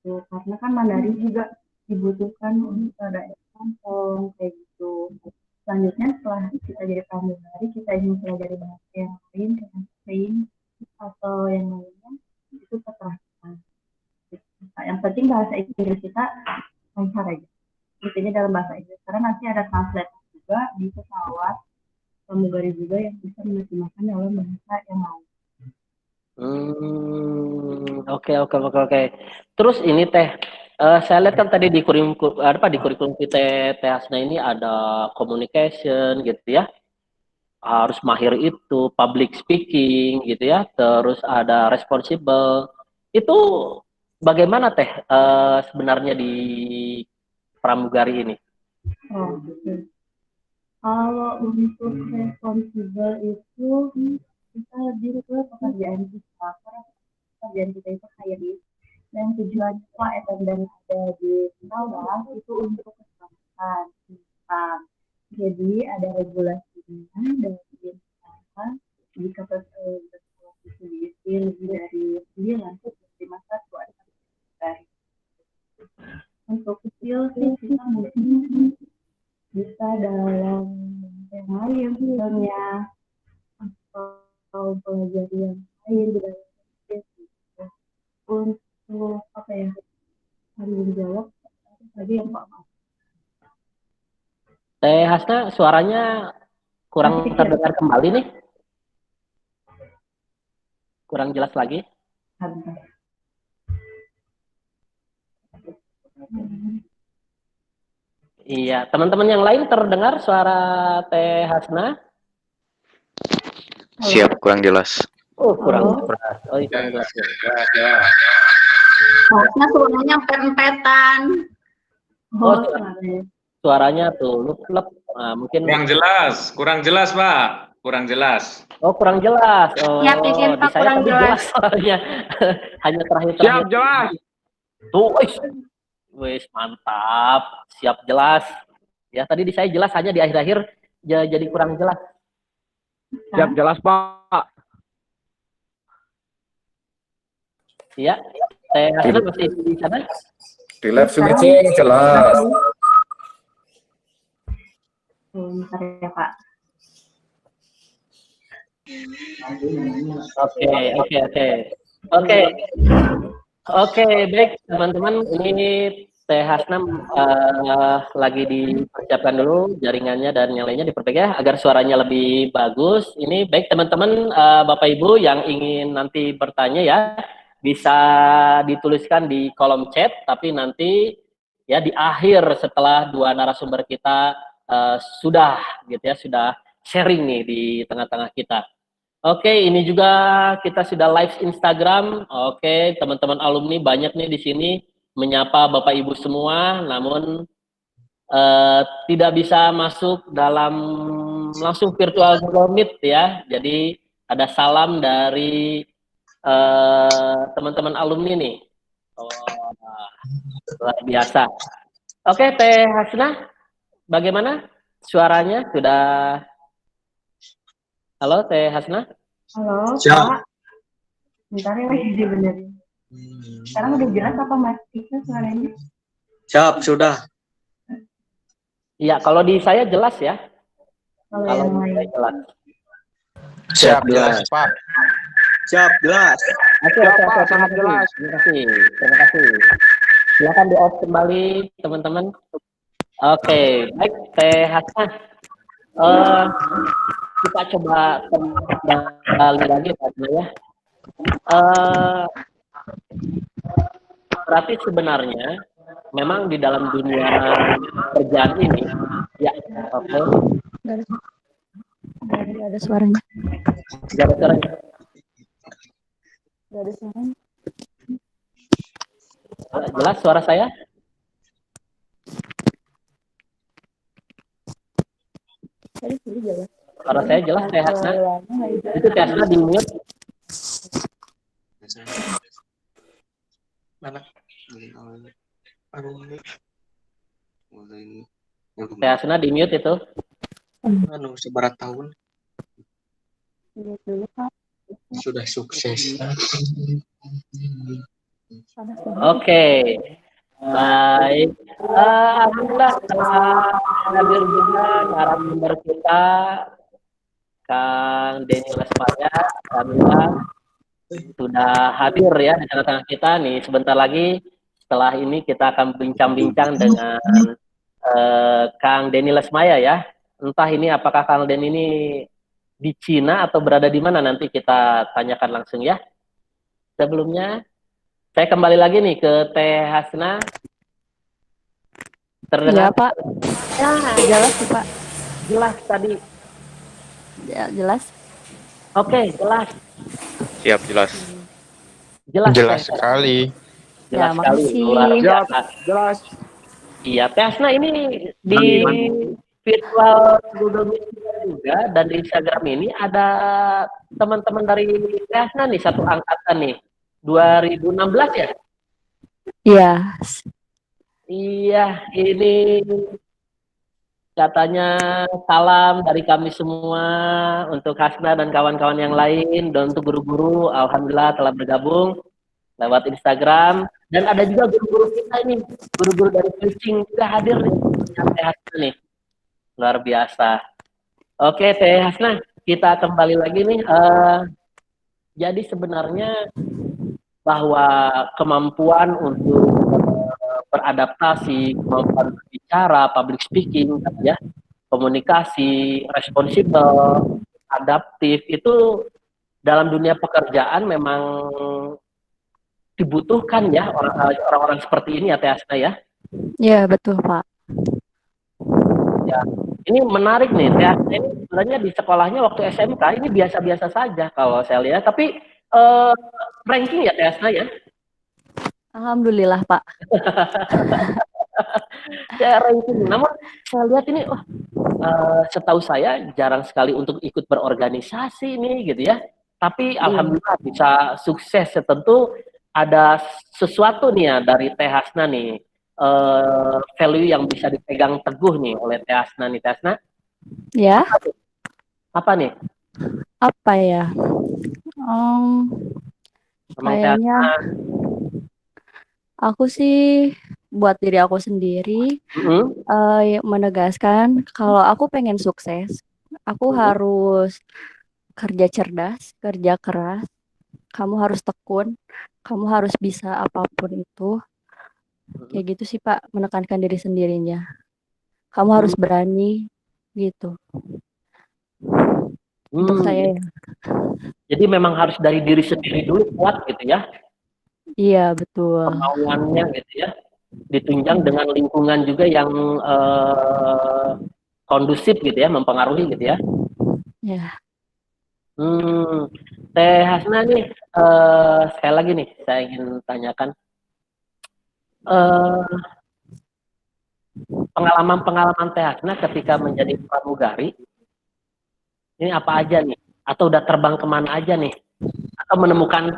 gitu. Karena kan Mandarin juga dibutuhkan untuk ada kantong kayak gitu. Selanjutnya setelah kita jadi pramugari, kita ingin pelajari bahasa yang lain kayak Spain atau yang lainnya, itu setelah kita. Nah, yang penting bahasa Inggris kita lancar aja. Intinya dalam bahasa Inggris. Karena nanti ada translator juga di pesawat pramugari juga yang bisa menerjemahkan dalam bahasa yang lain. Oke. Terus ini Teh, saya lihat kan tadi di kurikulum kita Teh Hasna ini ada communication gitu ya, harus mahir itu, public speaking gitu ya, terus ada responsible. Itu bagaimana Teh sebenarnya di pramugari ini? Oh, gitu. Kalau untuk responsible itu kita lebih ke pekerjaan kita, karena pekerjaan kita itu high-risk dan tujuan kita dan ada di pesawat itu untuk keselamatan penumpang. Jadi ada regulasinya dari pesawat jika pesawat itu lebih dari 9 1 ada dari. Untuk kecil sih kita mungkin bisa dalam yang lain misalnya atau belajar yang lain di dalam untuk apa ya tanggung jawab tadi yang Pak Mas. Teh Hasna suaranya kurang terdengar kembali nih, kurang jelas lagi. Iya, teman-teman yang lain terdengar suara Teh Hasna? Siap, kurang jelas. Oh, kurang jelas. Oh, iya, kurang jelas. Harusnya suaranya empet-empetan. Oh, suaranya tuh lep. Nah, mungkin kurang jelas Pak, kurang jelas. Oh, kurang jelas. Oh, Ya, izin Pak, di saya kurang tadi jelas. soalnya. Hanya terakhir. Siap, jelas. Tuh, wis mantap, siap jelas. Ya, tadi di saya jelas, hanya di akhir-akhir jadi kurang jelas. Siap, jelas, Pak. Iya, Teh Hasna masih di sana? Di live meeting jelas. Bentar ya Pak. Oke, baik teman-teman, ini Teh Hasna lagi dipersiapkan dulu jaringannya dan yang lainnya diperbaiki agar suaranya lebih bagus. Ini baik teman-teman, Bapak Ibu yang ingin nanti bertanya ya, bisa dituliskan di kolom chat, tapi nanti ya di akhir setelah dua narasumber kita sudah sharing nih di tengah-tengah kita. Oke, ini juga kita sudah live Instagram. Oke, teman-teman alumni banyak nih di sini menyapa Bapak Ibu semua, namun tidak bisa masuk dalam langsung virtual Google Meet ya. Jadi ada salam dari teman-teman alumni nih. Oh, luar biasa. Oke, Teh Hasna, bagaimana suaranya? Sudah? Halo, Teh Hasna? Halo, Siap. Pak. Bentar ya, lagi dibenerin. Sekarang udah jelas apa masih suaranya? Siap, sudah. Iya, kalau di saya jelas ya. Kalau Kalau yang di lain. saya jelas. Siap, jelas, Pak. Siap, jelas. Oke, sangat jelas. Terima kasih. Silakan di off kembali, teman-teman. Oke, baik, Teh Hasna. Kita coba kembali lagi ya. Berarti sebenarnya memang di dalam dunia kerjaan ini, ya, oke. Gak ada suaranya. Gak ada suaranya. Gak ada suaranya. Jelas suara saya? Suara saya jelas, Teh Hasna. Itu Teh Hasna di mute. Mana? Teh Hasna di mute itu. Sebarat tahun sudah sukses. Oke, baik. Alhamdulillah telah hadir juga narasumber kita, Kang Denny Lesmaya. Alhamdulillah sudah hadir ya di tengah-tengah kita nih. Sebentar lagi setelah ini kita akan bincang-bincang dengan Kang Denny Lesmaya ya. Entah ini apakah Kang Denny ini di Cina atau berada di mana, nanti kita tanyakan langsung ya. Sebelumnya saya kembali lagi nih ke Teh Hasna. Ya, Terdengar? Pak. Ya, jelas sih, Pak. Jelas tadi. Ya, jelas. Oke, jelas. Siap, jelas. Jelas, Jelas Teh. sekali. Jelas Ya, sekali. makasih. Luar Siap, biasa. jelas. Iya, Teh Hasna ini di virtual Google Meet juga dan di Instagram ini ada teman-teman dari Teh Hasna nih, satu angkatan nih. 2016 ya? Iya. Iya, ini katanya salam dari kami semua untuk Hasna dan kawan-kawan yang lain, dan untuk guru-guru, alhamdulillah telah bergabung lewat Instagram, dan ada juga guru-guru kita ini, guru-guru dari coaching juga hadir nih, Teh Hasna nih, luar biasa. Oke, Teh Hasna, kita kembali lagi nih. Jadi sebenarnya bahwa kemampuan untuk beradaptasi, kemampuan berbicara, public speaking, ya, komunikasi, responsibel, adaptif, itu dalam dunia pekerjaan memang dibutuhkan ya orang-orang seperti ini ya, Teh Hasna ya. Iya, betul, Pak. Ya, ini menarik nih, Teh Hasna ini sebenarnya di sekolahnya waktu SMK ini biasa-biasa saja kalau saya lihat, tapi ranking ya Teh Hasna ya. Alhamdulillah, Pak. Ya, ranking. Namun saya lihat ini, setahu saya jarang sekali untuk ikut berorganisasi nih gitu ya. Tapi alhamdulillah bisa sukses. Tentu ada sesuatu nih ya dari Teh Hasna nih, value yang bisa dipegang teguh nih oleh Teh Hasna nih. Teh Hasna, Ya, apa nih? apa ya? Emang Teh Kayaknya Hasna, aku sih buat diri aku sendiri menegaskan kalau aku pengen sukses, aku harus kerja cerdas, kerja keras, kamu harus tekun, kamu harus bisa apapun itu. Kayak gitu sih, Pak, menekankan diri sendirinya. Kamu harus berani gitu. Untuk saya ya. Jadi memang harus dari diri sendiri dulu kuat gitu ya. Iya, betul. Kemauannya gitu ya. Ditunjang dengan lingkungan juga yang kondusif gitu ya, mempengaruhi gitu ya. Ya. Teh Hasna nih, sekali lagi nih saya ingin tanyakan, pengalaman-pengalaman Teh Hasna ketika menjadi pramugari, ini apa aja nih? Atau udah terbang kemana aja nih? Atau menemukan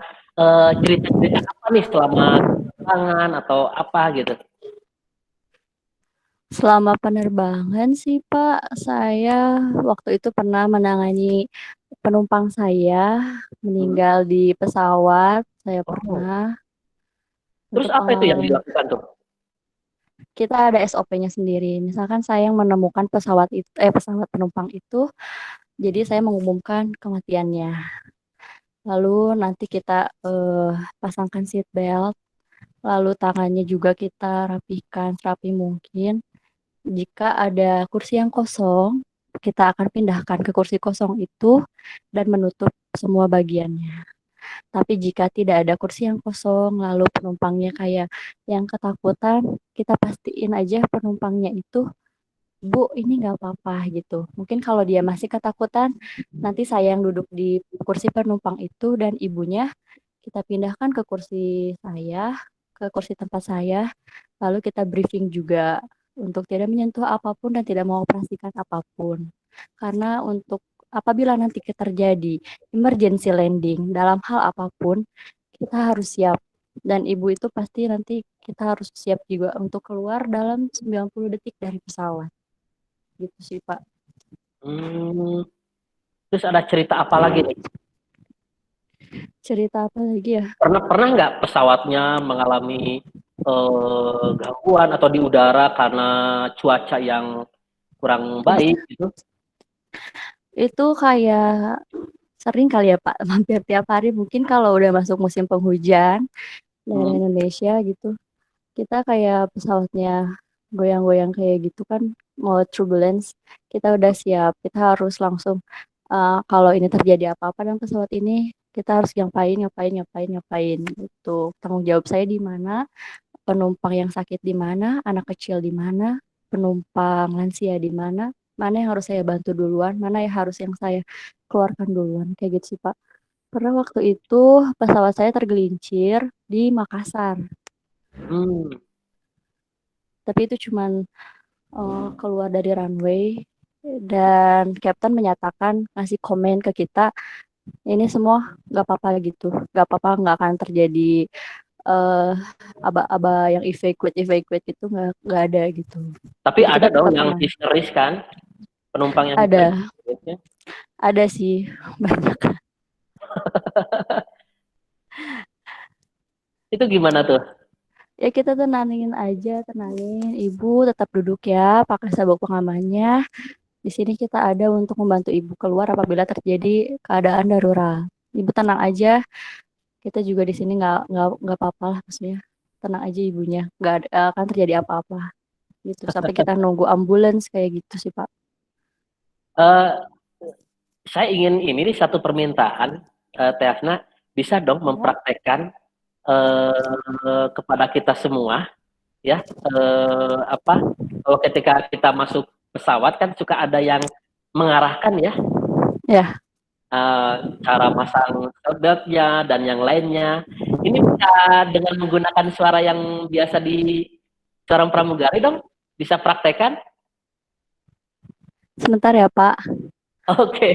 cerita-cerita apa nih selama penerbangan atau apa gitu? Selama penerbangan sih, Pak, saya waktu itu pernah menangani penumpang saya meninggal di pesawat. Saya pernah. Terus apa itu yang dilakukan tuh? Kita ada SOP-nya sendiri. Misalkan saya yang menemukan pesawat penumpang itu, jadi saya mengumumkan kematiannya. Lalu nanti kita pasangkan seat belt, lalu tangannya juga kita rapikan serapi mungkin. Jika ada kursi yang kosong, kita akan pindahkan ke kursi kosong itu dan menutup semua bagiannya. Tapi jika tidak ada kursi yang kosong, lalu penumpangnya kayak yang ketakutan, kita pastiin aja penumpangnya itu, Bu, ini nggak apa-apa gitu. Mungkin kalau dia masih ketakutan, nanti saya yang duduk di kursi penumpang itu dan ibunya kita pindahkan ke kursi saya, ke kursi tempat saya, lalu kita briefing juga untuk tidak menyentuh apapun dan tidak mengoperasikan apapun. Karena untuk apabila nanti terjadi emergency landing dalam hal apapun, kita harus siap. Dan ibu itu pasti nanti kita harus siap juga untuk keluar dalam 90 detik dari pesawat. Gitu sih, Pak. Terus ada cerita apa lagi nih? Cerita apa lagi ya? Pernah nggak pesawatnya mengalami gangguan atau di udara karena cuaca yang kurang baik gitu? Itu kayak sering kali ya Pak, hampir tiap hari mungkin kalau udah masuk musim penghujan daerah Indonesia gitu. Kita kayak pesawatnya goyang-goyang kayak gitu kan, mau turbulence, kita udah siap, kita harus langsung kalau ini terjadi apa-apa dengan pesawat ini, kita harus ngapain gitu. Tanggung jawab saya di mana, penumpang yang sakit di mana, anak kecil di mana, penumpang lansia di mana, mana yang harus saya bantu duluan, mana yang harus yang saya keluarkan duluan, kayak gitu sih Pak. Pernah waktu itu pesawat saya tergelincir di Makassar, Hmm. tapi itu cuman keluar dari runway dan Captain menyatakan ngasih komen ke kita, ini semua nggak apa-apa gitu, nggak apa-apa, nggak akan terjadi aba-aba yang evacuate itu nggak ada gitu. Tapi Jadi kita ada dong tetap yang tenang. histeris kan, penumpang yang Ada, histeris. ada sih banyak. Itu gimana tuh? Ya kita tenangin aja, tenangin. Ibu tetap duduk ya, pakai sabuk pengamannya. Di sini kita ada untuk membantu ibu keluar apabila terjadi keadaan darurat. Ibu tenang aja. Kita juga di sini nggak apa-apa lah, maksudnya tenang aja ibunya. Nggak akan terjadi apa-apa gitu. Sampai kita nunggu ambulans kayak gitu sih Pak. Eh, saya ingin ini nih satu permintaan, Teh Asna, bisa dong mempraktekkan kepada kita semua, ya, apa? Kalau ketika kita masuk pesawat kan suka ada yang mengarahkan ya, Ya, cara masang seatbeltnya dan yang lainnya. Ini bisa dengan menggunakan suara yang biasa di seorang pramugari dong, bisa praktekkan? sebentar ya Pak. Oke.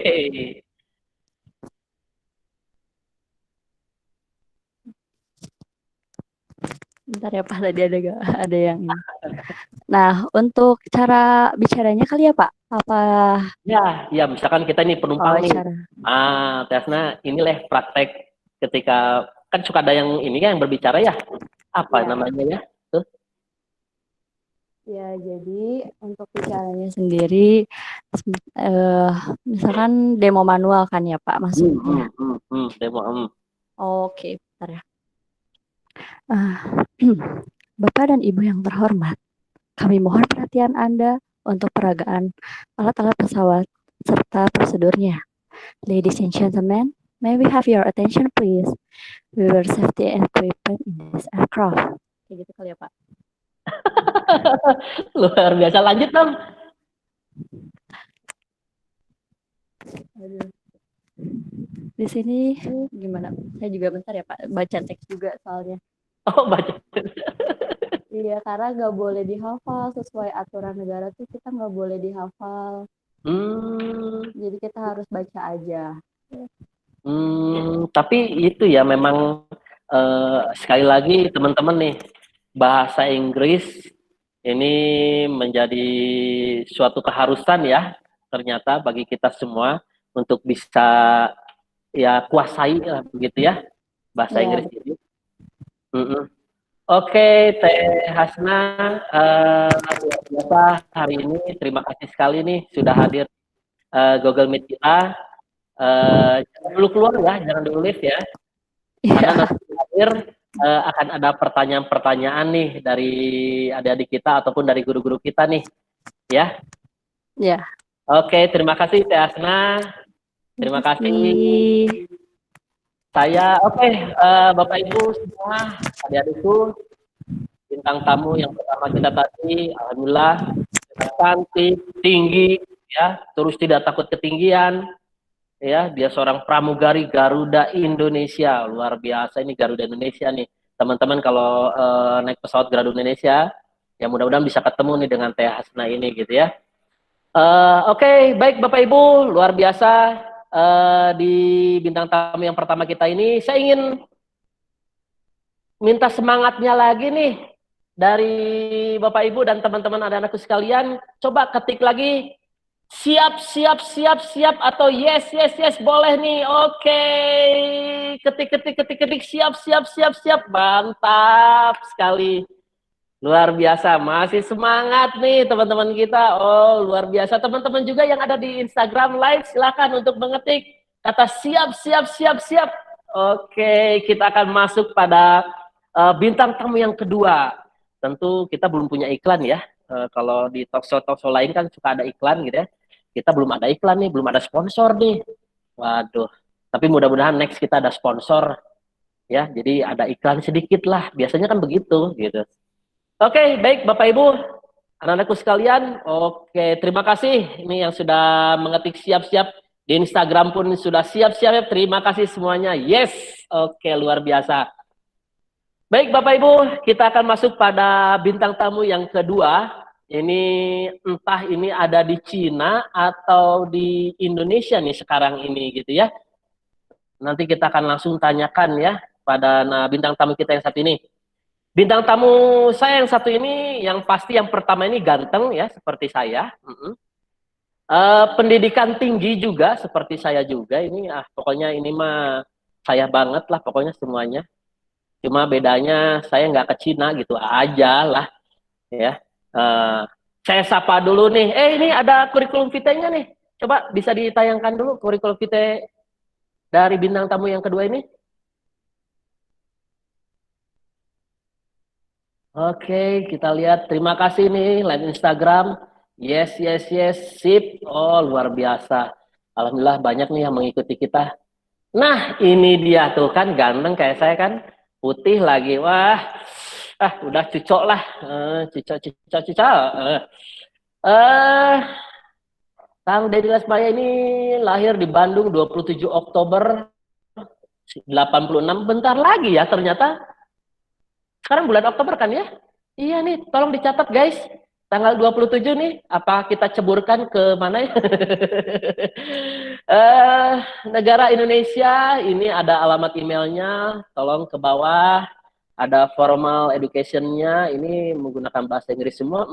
Bentar ya Pak, tadi ada yang ini. Nah, untuk cara bicaranya kali ya Pak? Apa Ya, misalkan kita ini penumpang nih. cara? Tesna, inilah praktek ketika kan suka ada yang ini kan yang berbicara ya. Apa Ya. namanya ya? Tuh. Ya, jadi untuk bicaranya sendiri, misalkan demo manual kan ya Pak maksudnya. Demo. Oke, bentar ya. Bapak dan Ibu yang terhormat, kami mohon perhatian Anda untuk peragaan alat-alat pesawat serta prosedurnya. Ladies and gentlemen, may we have your attention please? We were safety and equipment in this aircraft. Kayak gitu kali ya Pak. Luar biasa, lanjut dong. Aduh. Di sini gimana? Saya juga bentar ya Pak, baca teks juga soalnya. Oh, baca. Iya, karena nggak boleh dihafal sesuai aturan negara tuh, kita nggak boleh dihafal. Jadi kita harus baca aja. Tapi itu ya memang sekali lagi teman-teman nih, bahasa Inggris ini menjadi suatu keharusan ya ternyata bagi kita semua untuk bisa ya kuasai begitu ya bahasa Ya. Inggris ini. Oke, Teh Hasna, luar biasa hari ini. Terima kasih sekali nih sudah hadir Google Meet kita. Jangan dulu keluar ya, jangan dulu live ya. Karena nanti akhir akan ada pertanyaan-pertanyaan nih dari adik-adik kita ataupun dari guru-guru kita nih, ya. Ya. Oke, terima kasih Teh Hasna. Terima kasih. Saya, Bapak Ibu semua, adik-adikku, bintang tamu yang pertama kita tadi, alhamdulillah, cantik, tinggi, ya, terus tidak takut ketinggian, ya, dia seorang pramugari Garuda Indonesia, luar biasa ini Garuda Indonesia nih, teman-teman kalau naik pesawat Garuda Indonesia, ya mudah-mudahan bisa ketemu nih dengan Teh Hasna ini gitu ya. Oke, baik Bapak Ibu, luar biasa. Di bintang tamu yang pertama kita ini, saya ingin minta semangatnya lagi nih dari Bapak Ibu dan teman-teman anak-anakku sekalian. Coba ketik lagi Siap, siap, siap, siap, atau yes, yes, yes, boleh nih. Oke. Ketik, siap, siap, siap, siap. Mantap sekali. Luar biasa, masih semangat nih teman-teman kita. Oh, luar biasa. Teman-teman juga yang ada di Instagram Live, silakan untuk mengetik kata siap, siap, siap, siap. Oke, kita akan masuk pada bintang tamu yang kedua. Tentu kita belum punya iklan ya. Kalau di talkshow lain kan suka ada iklan gitu ya. Kita belum ada iklan nih, belum ada sponsor nih. Waduh, tapi mudah-mudahan next kita ada sponsor ya. Jadi ada iklan sedikit lah. Biasanya kan begitu gitu. Oke, baik Bapak Ibu, anak-anakku sekalian. Oke, terima kasih ini yang sudah mengetik siap-siap. Di Instagram pun sudah siap-siap. Terima kasih semuanya. Yes, oke, luar biasa. Baik Bapak Ibu, kita akan masuk pada bintang tamu yang kedua. Ini entah ini ada di Cina atau di Indonesia nih sekarang ini gitu ya. Nanti kita akan langsung tanyakan ya pada bintang tamu kita yang satu ini. Bintang tamu saya yang satu ini, yang pasti yang pertama ini ganteng ya, seperti saya. Pendidikan tinggi juga, seperti saya juga. Ini pokoknya ini mah saya banget lah, pokoknya semuanya. Cuma bedanya saya nggak ke Cina gitu aja lah, ya. Saya sapa dulu nih. Ini ada kurikulum vitae-nya nih. Coba bisa ditayangkan dulu kurikulum vitae dari bintang tamu yang kedua ini. Oke, kita lihat. Terima kasih nih, live Instagram. Yes, yes, yes, sip. Oh, luar biasa. Alhamdulillah banyak nih yang mengikuti kita. Nah, ini dia tuh kan ganteng kayak saya kan. Putih lagi. Wah, udah cucok lah. Cucok. Kang Deddy Lesmaya ini lahir di Bandung 27 Oktober 86. Bentar lagi ya ternyata. Sekarang bulan Oktober kan ya? Iya nih, tolong dicatat guys. Tanggal 27 nih, apa kita ceburkan ke mana ya? Negara Indonesia, ini ada alamat emailnya, tolong ke bawah. Ada formal education-nya, ini menggunakan bahasa Inggris semua.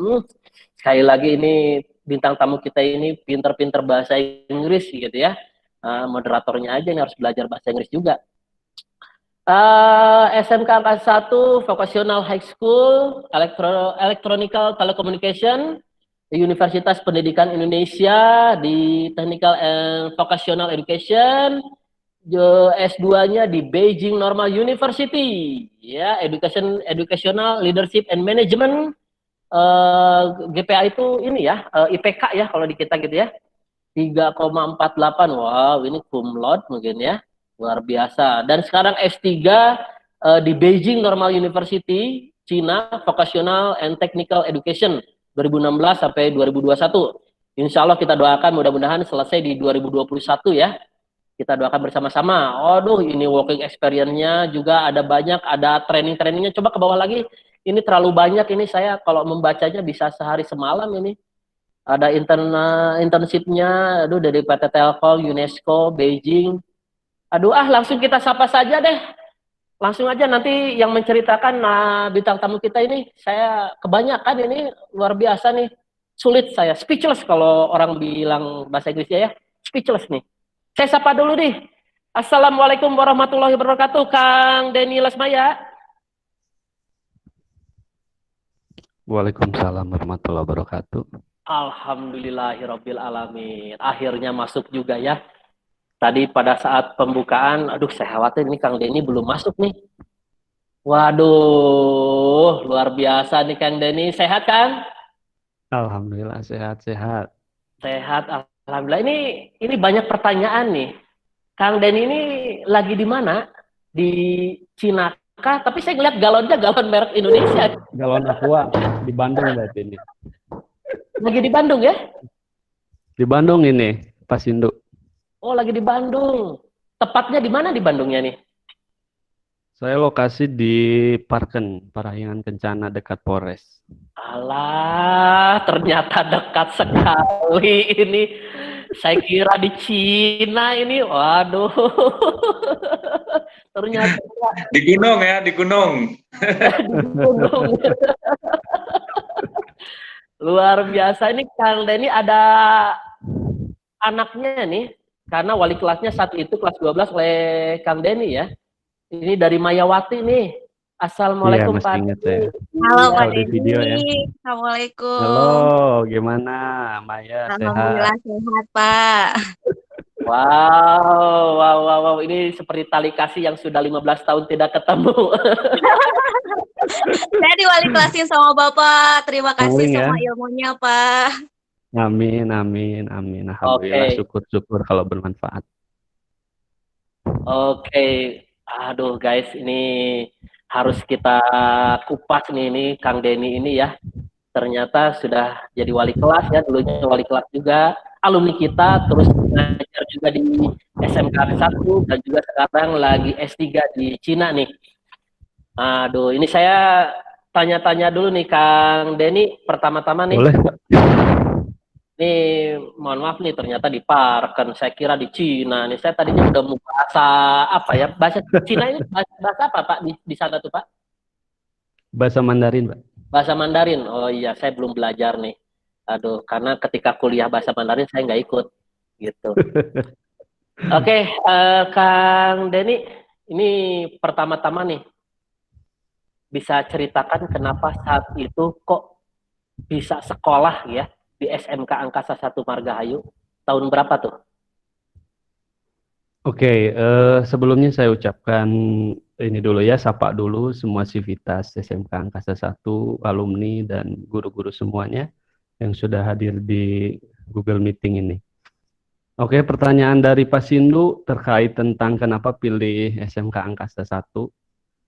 Sekali lagi ini bintang tamu kita ini pinter-pinter bahasa Inggris gitu ya. Moderatornya aja yang harus belajar bahasa Inggris juga. SMK Angkasa 1 Vocational High School Electronical Telecommunication di Universitas Pendidikan Indonesia di Technical and Vocational Education. S2-nya di Beijing Normal University ya, Educational Leadership and Management. GPA itu ini ya, IPK ya kalau di kita gitu ya, 3,48. Wow, ini cum laude mungkin ya. Luar biasa. Dan sekarang S3 di Beijing Normal University, China, Vocational and Technical Education 2016 sampai 2021. Insya Allah kita doakan mudah-mudahan selesai di 2021 ya. Kita doakan bersama-sama. Aduh, ini working experience-nya juga ada banyak, ada training-trainingnya. Coba ke bawah lagi. Ini terlalu banyak, ini saya kalau membacanya bisa sehari semalam ini. Ada internship-nya, aduh dari PT Telkom, UNESCO, Beijing. Aduh, langsung kita sapa saja deh. Langsung aja nanti yang menceritakan bintang tamu kita ini, saya kebanyakan ini luar biasa nih. Sulit saya, speechless kalau orang bilang bahasa Inggrisnya ya. Speechless nih. Saya sapa dulu nih. Assalamualaikum warahmatullahi wabarakatuh, Kang Denny Lesmaya. Waalaikumsalam warahmatullahi wabarakatuh. Alhamdulillahirabbil alamin. Akhirnya masuk juga ya. Tadi pada saat pembukaan, aduh saya khawatir ini Kang Denny belum masuk nih. Waduh, luar biasa nih Kang Denny. Sehat kan? Alhamdulillah sehat-sehat. Sehat, alhamdulillah. Ini banyak pertanyaan nih. Kang Denny ini lagi di mana? Di Cina kah? Tapi saya ngeliat galonnya galon merek Indonesia. Galon Aqua di Bandung berarti ini. Lagi di Bandung ya? Di Bandung ini, Pas Induk. Oh, lagi di Bandung. Tepatnya di mana di Bandungnya nih? Saya lokasi di Parken, Parahyangan Kencana dekat Polres. Alah, ternyata dekat sekali ini. Saya kira di Cina ini. Waduh. Ternyata di gunung ya, di gunung. Di gunung. Luar biasa ini Kang Denny ada anaknya nih, karena wali kelasnya saat itu kelas 12 oleh Kang Denny ya. Ini dari Mayawati nih. Assalamualaikum Iya, masih Pak ingat Denny. ya. Halo Pak Kalau di video ya. Denny. Assalamualaikum. Halo, gimana Maya? Alhamdulillah Sehat? sehat Pak. Wow. Ini seperti tali kasih yang sudah 15 tahun tidak ketemu. Saya diwali kelasin sama Bapak. Terima kasih Saling ya. semua ilmunya Pak. Amin. Alhamdulillah, Oke. syukur kalau bermanfaat. Oke. Aduh guys, ini harus kita kupas nih ini Kang Denny ini ya. Ternyata sudah jadi wali kelas ya, dulunya wali kelas juga, alumni kita, terus mengajar juga di SMK 1 dan juga sekarang lagi S3 di Cina nih. Aduh, ini saya tanya-tanya dulu nih Kang Denny, pertama-tama nih. Boleh, Pak. Nih, mohon maaf nih, ternyata di Parken, saya kira di Cina nih. Saya tadinya udah mau bahasa apa ya, bahasa Cina ini bahasa apa Pak di sana tuh Pak? Bahasa Mandarin, Pak. Bahasa Mandarin. Oh iya, saya belum belajar nih. Aduh, karena ketika kuliah bahasa Mandarin saya nggak ikut, gitu. Oke, Kang Denny, ini pertama-tama nih, bisa ceritakan kenapa saat itu kok bisa sekolah ya di SMK Angkasa 1 Margahayu, tahun berapa tuh? Oke, sebelumnya saya ucapkan ini dulu ya, sapa dulu semua sivitas SMK Angkasa 1, alumni dan guru-guru semuanya yang sudah hadir di Google Meeting ini. Oke, pertanyaan dari Pak Sindu terkait tentang kenapa pilih SMK Angkasa 1.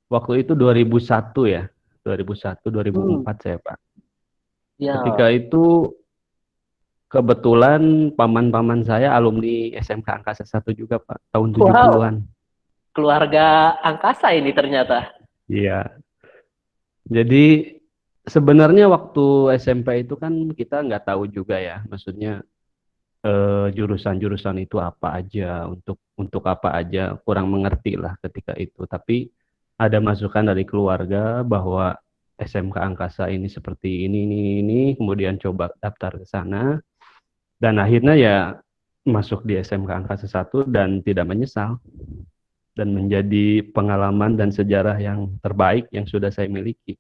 Waktu itu 2001 ya, 2001-2004 saya Pak. Ya. Ketika itu kebetulan paman-paman saya alumni SMK Angkasa 1 juga Pak, tahun 70-an. Keluarga angkasa ini ternyata. Iya. Jadi sebenarnya waktu SMP itu kan kita nggak tahu juga ya, maksudnya jurusan-jurusan itu apa aja, untuk apa aja, kurang mengerti lah ketika itu. Tapi ada masukan dari keluarga bahwa SMK Angkasa ini seperti ini, kemudian coba daftar ke sana. Dan akhirnya ya masuk di SMK Angkasa 1 dan tidak menyesal. Dan menjadi pengalaman dan sejarah yang terbaik yang sudah saya miliki.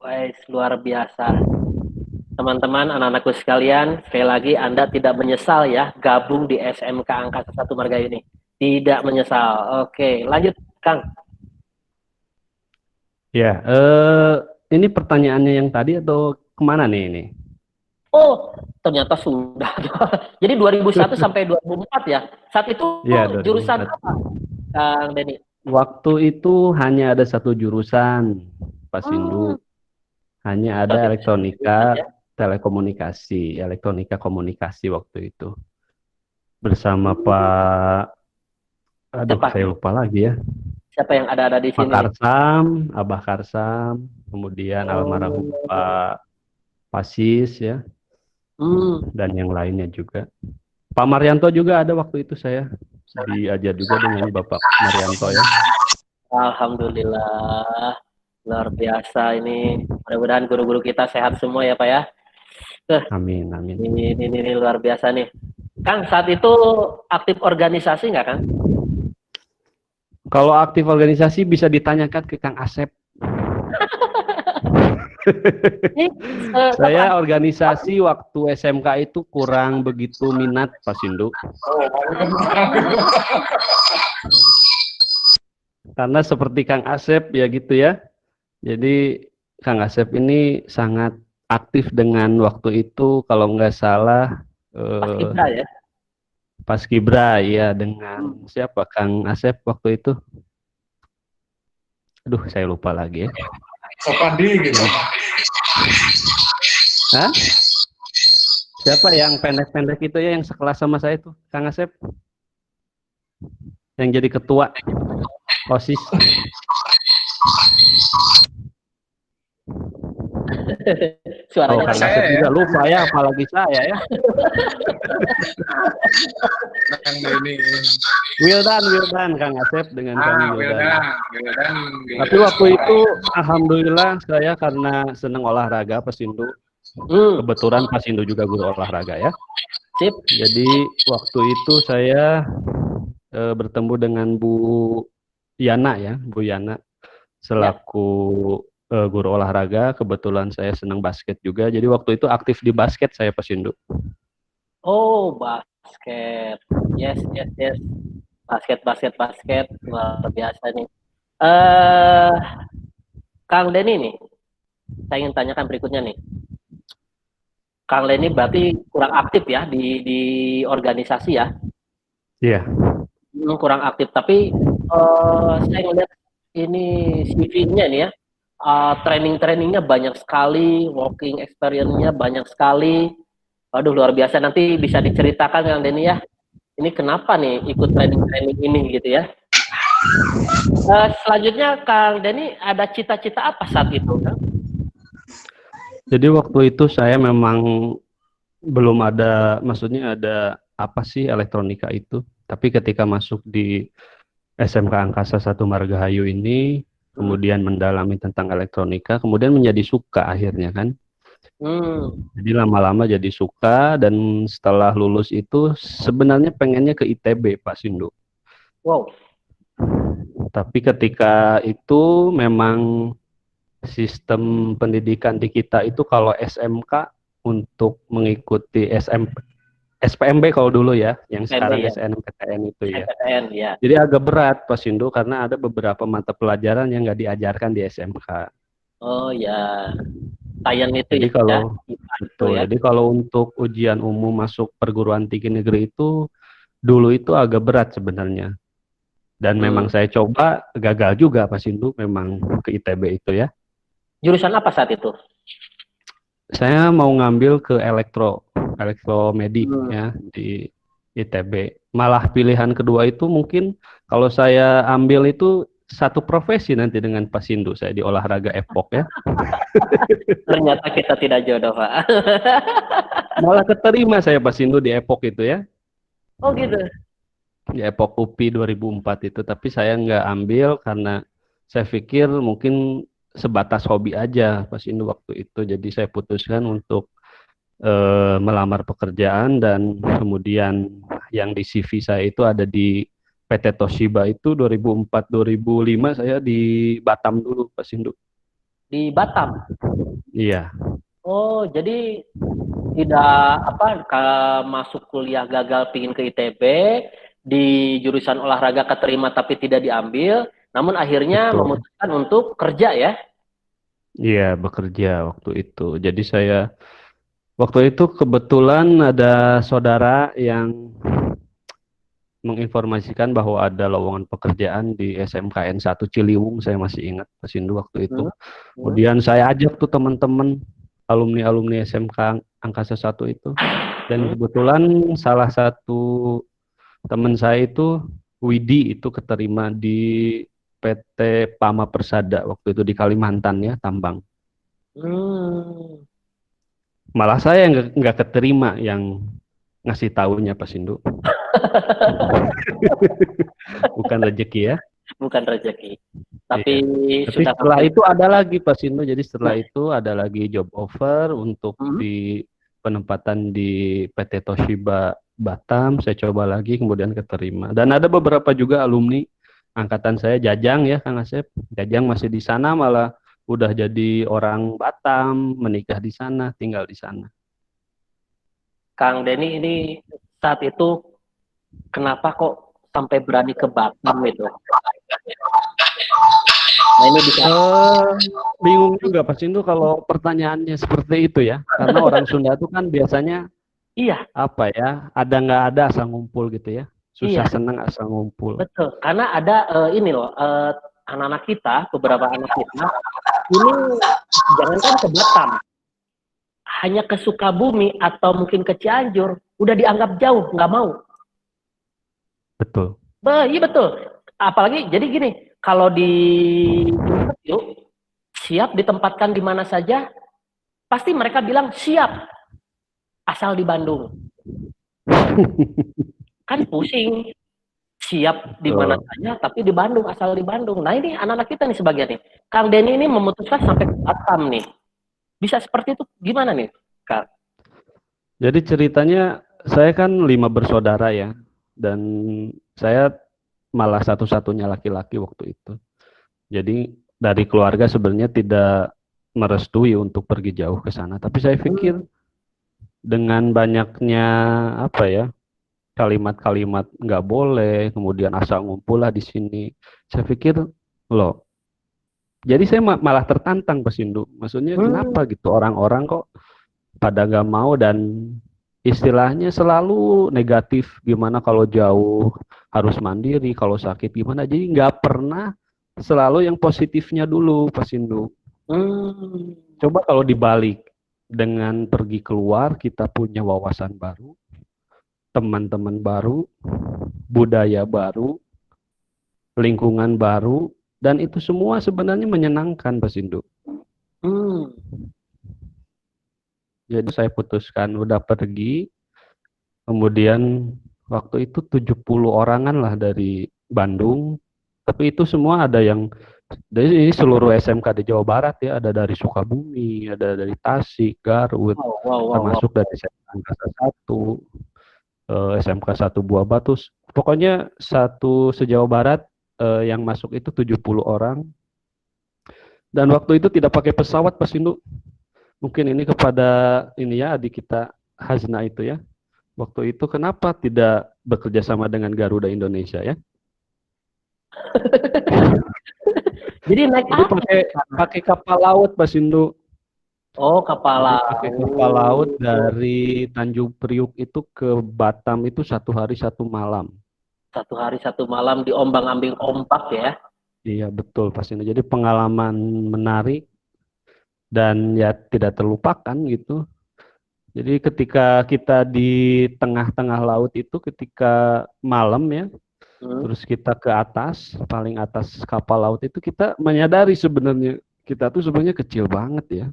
Wah, luar biasa. Teman-teman, anak-anakku sekalian, sekali lagi Anda tidak menyesal ya gabung di SMK Angkasa 1 Margahayu ini. Tidak menyesal. Oke, lanjut Kang. Ya, ini pertanyaannya yang tadi atau kemana nih ini? Oh, ternyata sudah. Jadi 2001 sampai 2004 ya. Saat itu Ya, jurusan 2004. apa, Kang Denny? Waktu itu hanya ada satu jurusan, Pak Sindu. Hanya ada elektronika, telekomunikasi, elektronika komunikasi waktu itu. Bersama Pak, aduh saya lupa lagi ya. Siapa yang ada di Pak sini? Karsam, Abah Karsam, kemudian almarhum Pak Pasis ya. Dan yang lainnya juga. Pak Marianto juga ada waktu itu, saya diajar juga dengan Bapak Marianto ya. Alhamdulillah, luar biasa ini. Mudah-mudahan guru-guru kita sehat semua ya Pak ya. Amin. Ini luar biasa nih. Kang, saat itu aktif organisasi nggak Kang? Kalau aktif organisasi bisa ditanyakan ke Kang Asep. Saya organisasi waktu SMK itu kurang begitu minat, Pak Sindu. Karena seperti Kang Asep ya gitu ya. Jadi Kang Asep ini sangat aktif dengan waktu itu, kalau nggak salah Paskibra ya? Paskibra ya, dengan siapa Kang Asep waktu itu? Aduh, saya lupa lagi ya. Sopandi gitu. Hah? Siapa yang pendek-pendek itu ya, yang sekelas sama saya tuh, Kang Asep? Yang jadi ketua OSIS. Suaranya Kang Asep juga lupa ya, apalagi saya ya. Wildan Kang Asep dengan Kang Wildan. Tapi waktu itu alhamdulillah saya karena senang olahraga Pak Sindu. Kebetulan Pak Sindu juga guru olahraga ya. Sip. Jadi waktu itu saya bertemu dengan Bu Yana ya, Bu Yana selaku guru olahraga. Kebetulan saya senang basket juga. Jadi waktu itu aktif di basket saya Pak Sindu. Oh, basket. Yes, yes, yes. Basket. Luar biasa nih. Kang Denny nih, saya ingin tanyakan berikutnya nih. Kang Denny berarti kurang aktif ya di organisasi ya? Iya. Kurang aktif, tapi saya ngeliat ini CV-nya nih ya, training-trainingnya banyak sekali, working experience-nya banyak sekali. Waduh, luar biasa. Nanti bisa diceritakan Kang Denny ya, ini kenapa nih ikut training-training ini gitu ya. Selanjutnya Kang Denny ada cita-cita apa saat itu, Kang? Jadi waktu itu saya memang belum ada, maksudnya ada apa sih elektronika itu. Tapi ketika masuk di SMK Angkasa 1 Margahayu ini, kemudian mendalami tentang elektronika, kemudian menjadi suka akhirnya kan. Jadi lama-lama jadi suka, dan setelah lulus itu sebenarnya pengennya ke ITB Pak Sindu. Wow. Tapi ketika itu memang sistem pendidikan di kita itu kalau SMK untuk mengikuti SPMB kalau dulu ya, yang sekarang ya. SNMPTN itu ya. SNMPTN, ya. Jadi agak berat Pak Sindu karena ada beberapa mata pelajaran yang nggak diajarkan di SMK. Oh ya, Tayan itu Jadi ya. kalau Betul, ya. Jadi kalau untuk ujian umum masuk perguruan tinggi negeri itu dulu itu agak berat sebenarnya. Dan memang saya coba gagal juga Pak Sindu, memang ke ITB itu ya. Jurusan apa saat itu? Saya mau ngambil ke elektromedik ya di ITB. Malah pilihan kedua itu mungkin kalau saya ambil itu satu profesi nanti dengan Pak Sindu, saya di olahraga epok ya. Ternyata kita tidak jodoh, Pak. Malah keterima saya Pak Sindu di epok itu ya. Oh gitu. Di epok UPI 2004 itu, tapi saya nggak ambil karena saya pikir mungkin sebatas hobi aja Pak Sindu waktu itu. Jadi saya putuskan untuk melamar pekerjaan, dan kemudian yang di CV saya itu ada di PT Toshiba itu 2004-2005 saya di Batam dulu Pak Sindu. Di Batam? Iya. Oh, jadi tidak masuk kuliah gagal pingin ke ITB, di jurusan olahraga keterima tapi tidak diambil, namun akhirnya memutuskan untuk kerja ya? Iya, bekerja waktu itu. Jadi saya waktu itu kebetulan ada saudara yang menginformasikan bahwa ada lowongan pekerjaan di SMKN 1 Ciliwung, saya masih ingat Pak Sindu waktu itu. Kemudian saya ajak tuh teman-teman alumni SMK Angkasa 1 itu. Dan kebetulan salah satu teman saya itu Widi itu keterima di PT Pama Persada waktu itu di Kalimantan ya, tambang. Malah saya nggak keterima yang ngasih tahunya Pak Sindu. Bukan rezeki ya. Bukan rezeki. Tapi sudah setelah itu ada lagi Pak Sindu. Jadi setelah itu ada lagi job offer untuk di penempatan di PT Toshiba Batam. Saya coba lagi, kemudian keterima. Dan ada beberapa juga alumni angkatan saya, Jajang ya Kang Asep. Jajang masih di sana, malah udah jadi orang Batam, menikah di sana, tinggal di sana. Kang Denny ini saat itu kenapa kok sampai berani ke Batam itu? Nah, ini bisa bingung juga Pak Sindu kalau pertanyaannya seperti itu ya, karena orang Sunda itu kan biasanya apa ya, ada nggak ada asal ngumpul gitu ya, susah senang asal ngumpul. Betul, karena ada ini loh, anak-anak kita, beberapa anak kita ini jangankan ke Batam, hanya ke Sukabumi atau mungkin ke Cianjur udah dianggap jauh, nggak mau. Betul. Iya betul. Apalagi jadi gini, kalau di interview siap ditempatkan di mana saja, pasti mereka bilang siap, asal di Bandung. Kan pusing, siap di mana saja, tapi di Bandung, asal di Bandung. Nah ini anak-anak kita nih sebagian nih. Kang Denny ini memutuskan sampai ke Batam nih. Bisa seperti itu gimana nih, Kang? Jadi ceritanya saya kan 5 bersaudara ya, dan saya malah satu-satunya laki-laki waktu itu. Jadi dari keluarga sebenarnya tidak merestui untuk pergi jauh ke sana. Tapi saya pikir dengan banyaknya apa ya, kalimat-kalimat nggak boleh, kemudian asal ngumpul lah di sini. Saya pikir loh, jadi saya malah tertantang Pak Sindu. Maksudnya kenapa gitu orang-orang kok pada nggak mau dan istilahnya selalu negatif, gimana kalau jauh harus mandiri, kalau sakit gimana. Jadi nggak pernah selalu yang positifnya dulu Pak Sindu. Coba kalau dibalik, dengan pergi keluar kita punya wawasan baru, teman-teman baru, budaya baru, lingkungan baru, dan itu semua sebenarnya menyenangkan Pak Sindu. Jadi saya putuskan udah pergi, kemudian waktu itu 70 orangan lah dari Bandung, tapi itu semua ada yang dari seluruh SMK di Jawa Barat ya, ada dari Sukabumi, ada dari Tasik, Garut, termasuk dari SMK Angkasa 1, SMK 1 Buah Batu, pokoknya satu se-Jawa Barat yang masuk itu 70 orang. Dan waktu itu tidak pakai pesawat Pak Sindu. Mungkin ini kepada ini ya adik kita Hazna itu ya. Waktu itu kenapa tidak bekerja sama dengan Garuda Indonesia ya? Jadi naik pakai kapal laut Pak Sindu. Oh, kapal laut. Pakai kapal laut dari Tanjung Priuk itu ke Batam itu 1 hari 1 malam. 1 hari 1 malam diombang-ambing ombak ya. Iya betul Pak Sindu. Jadi pengalaman menarik dan ya tidak terlupakan gitu. Jadi ketika kita di tengah-tengah laut itu, ketika malam ya, terus kita ke atas, paling atas kapal laut itu, kita menyadari sebenarnya kita tuh sebenarnya kecil banget ya.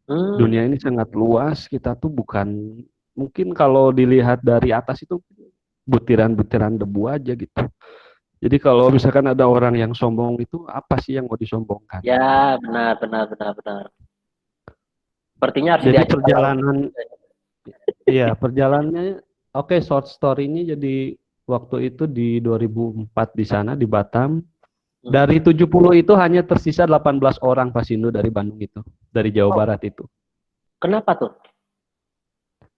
Dunia ini sangat luas, kita tuh bukan, mungkin kalau dilihat dari atas itu butiran-butiran debu aja gitu. Jadi kalau misalkan ada orang yang sombong itu, apa sih yang mau disombongkan? Ya, benar. Sepertinya harus jadi diajak perjalanan, iya perjalanannya, oke, short story-nya jadi waktu itu di 2004 di sana di Batam, dari 70 itu hanya tersisa 18 orang Pak Sindu dari Bandung itu, dari Jawa Barat itu. Kenapa tuh?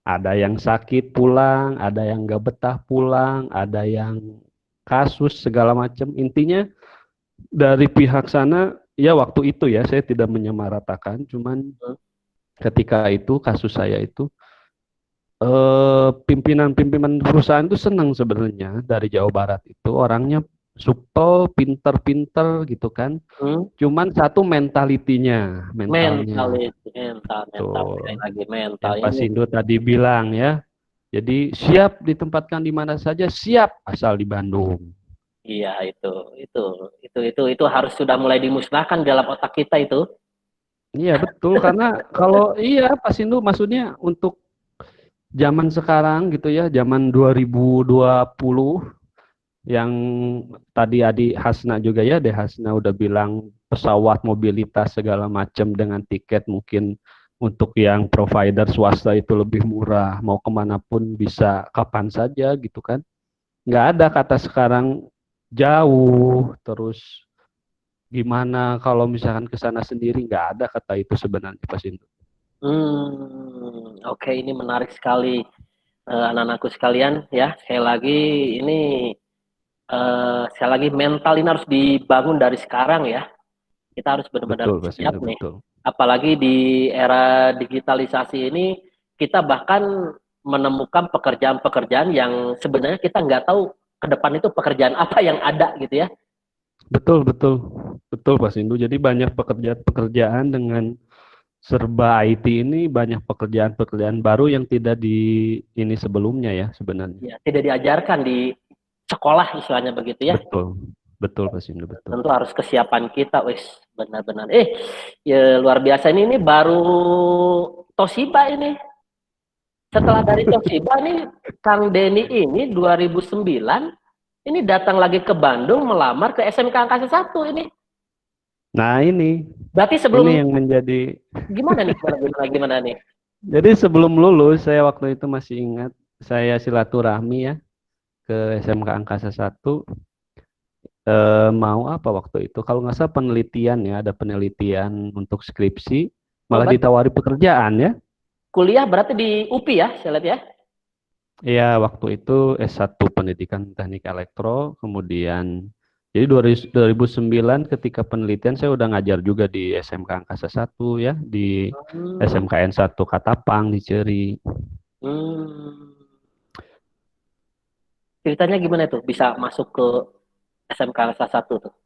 Ada yang sakit pulang, ada yang nggak betah pulang, ada yang kasus segala macam. Intinya dari pihak sana, ya waktu itu ya saya tidak menyamaratakan, cuman ketika itu kasus saya itu pimpinan perusahaan itu senang sebenarnya dari Jawa Barat itu orangnya supel, pinter-pinter gitu kan. Cuman satu mentalitinya, mental. Yang Pak Sindu tadi bilang ya. Jadi siap ditempatkan di mana saja, siap asal di Bandung. Iya, itu harus sudah mulai dimusnahkan dalam otak kita itu. Iya betul, karena kalau iya Pak Sindu maksudnya untuk zaman sekarang gitu ya, zaman 2020 yang tadi Adi Hasna juga ya, Deh Hasna udah bilang pesawat, mobilitas segala macam dengan tiket mungkin untuk yang provider swasta itu lebih murah, mau kemanapun bisa kapan saja gitu kan. Nggak ada kata sekarang jauh, terus gimana kalau misalkan ke sana sendiri, nggak ada kata itu sebenarnya Pak Sindu. Oke, ini menarik sekali anak-anakku sekalian ya. Sekali lagi mental ini harus dibangun dari sekarang ya. Kita harus benar-benar siap nih. Apalagi di era digitalisasi ini, kita bahkan menemukan pekerjaan-pekerjaan yang sebenarnya kita nggak tahu ke depan itu pekerjaan apa yang ada gitu ya. Betul Pak Sindu. Jadi banyak pekerjaan dengan serba IT ini, banyak pekerjaan baru yang tidak di ini sebelumnya ya sebenarnya. Ya, tidak diajarkan di sekolah istilahnya begitu ya. Betul Pak Sindu, betul. Tentu harus kesiapan kita, wis benar-benar. Ya luar biasa ini baru Toshiba ini. Setelah dari Toshiba nih Kang Denny ini 2009 ini datang lagi ke Bandung melamar ke SMK Angkasa 1 ini. Nah ini. Berarti sebelum ini yang menjadi gimana nih? Gimana nih? Jadi sebelum lulus saya waktu itu masih ingat saya silaturahmi ya ke SMK Angkasa 1. Mau apa waktu itu? Kalau nggak salah penelitian ya, ada penelitian untuk skripsi, Oh, malah ditawari pekerjaan ya. kuliah berarti di UPI ya, saya lihat ya. Iya, waktu itu S1 Pendidikan Teknik Elektro, kemudian jadi 2009 ketika penelitian saya udah ngajar juga di SMK Angkasa 1 ya, di SMKN 1 Katapang di Ceri. Ceritanya gimana tuh bisa masuk ke SMK Angkasa 1 tuh?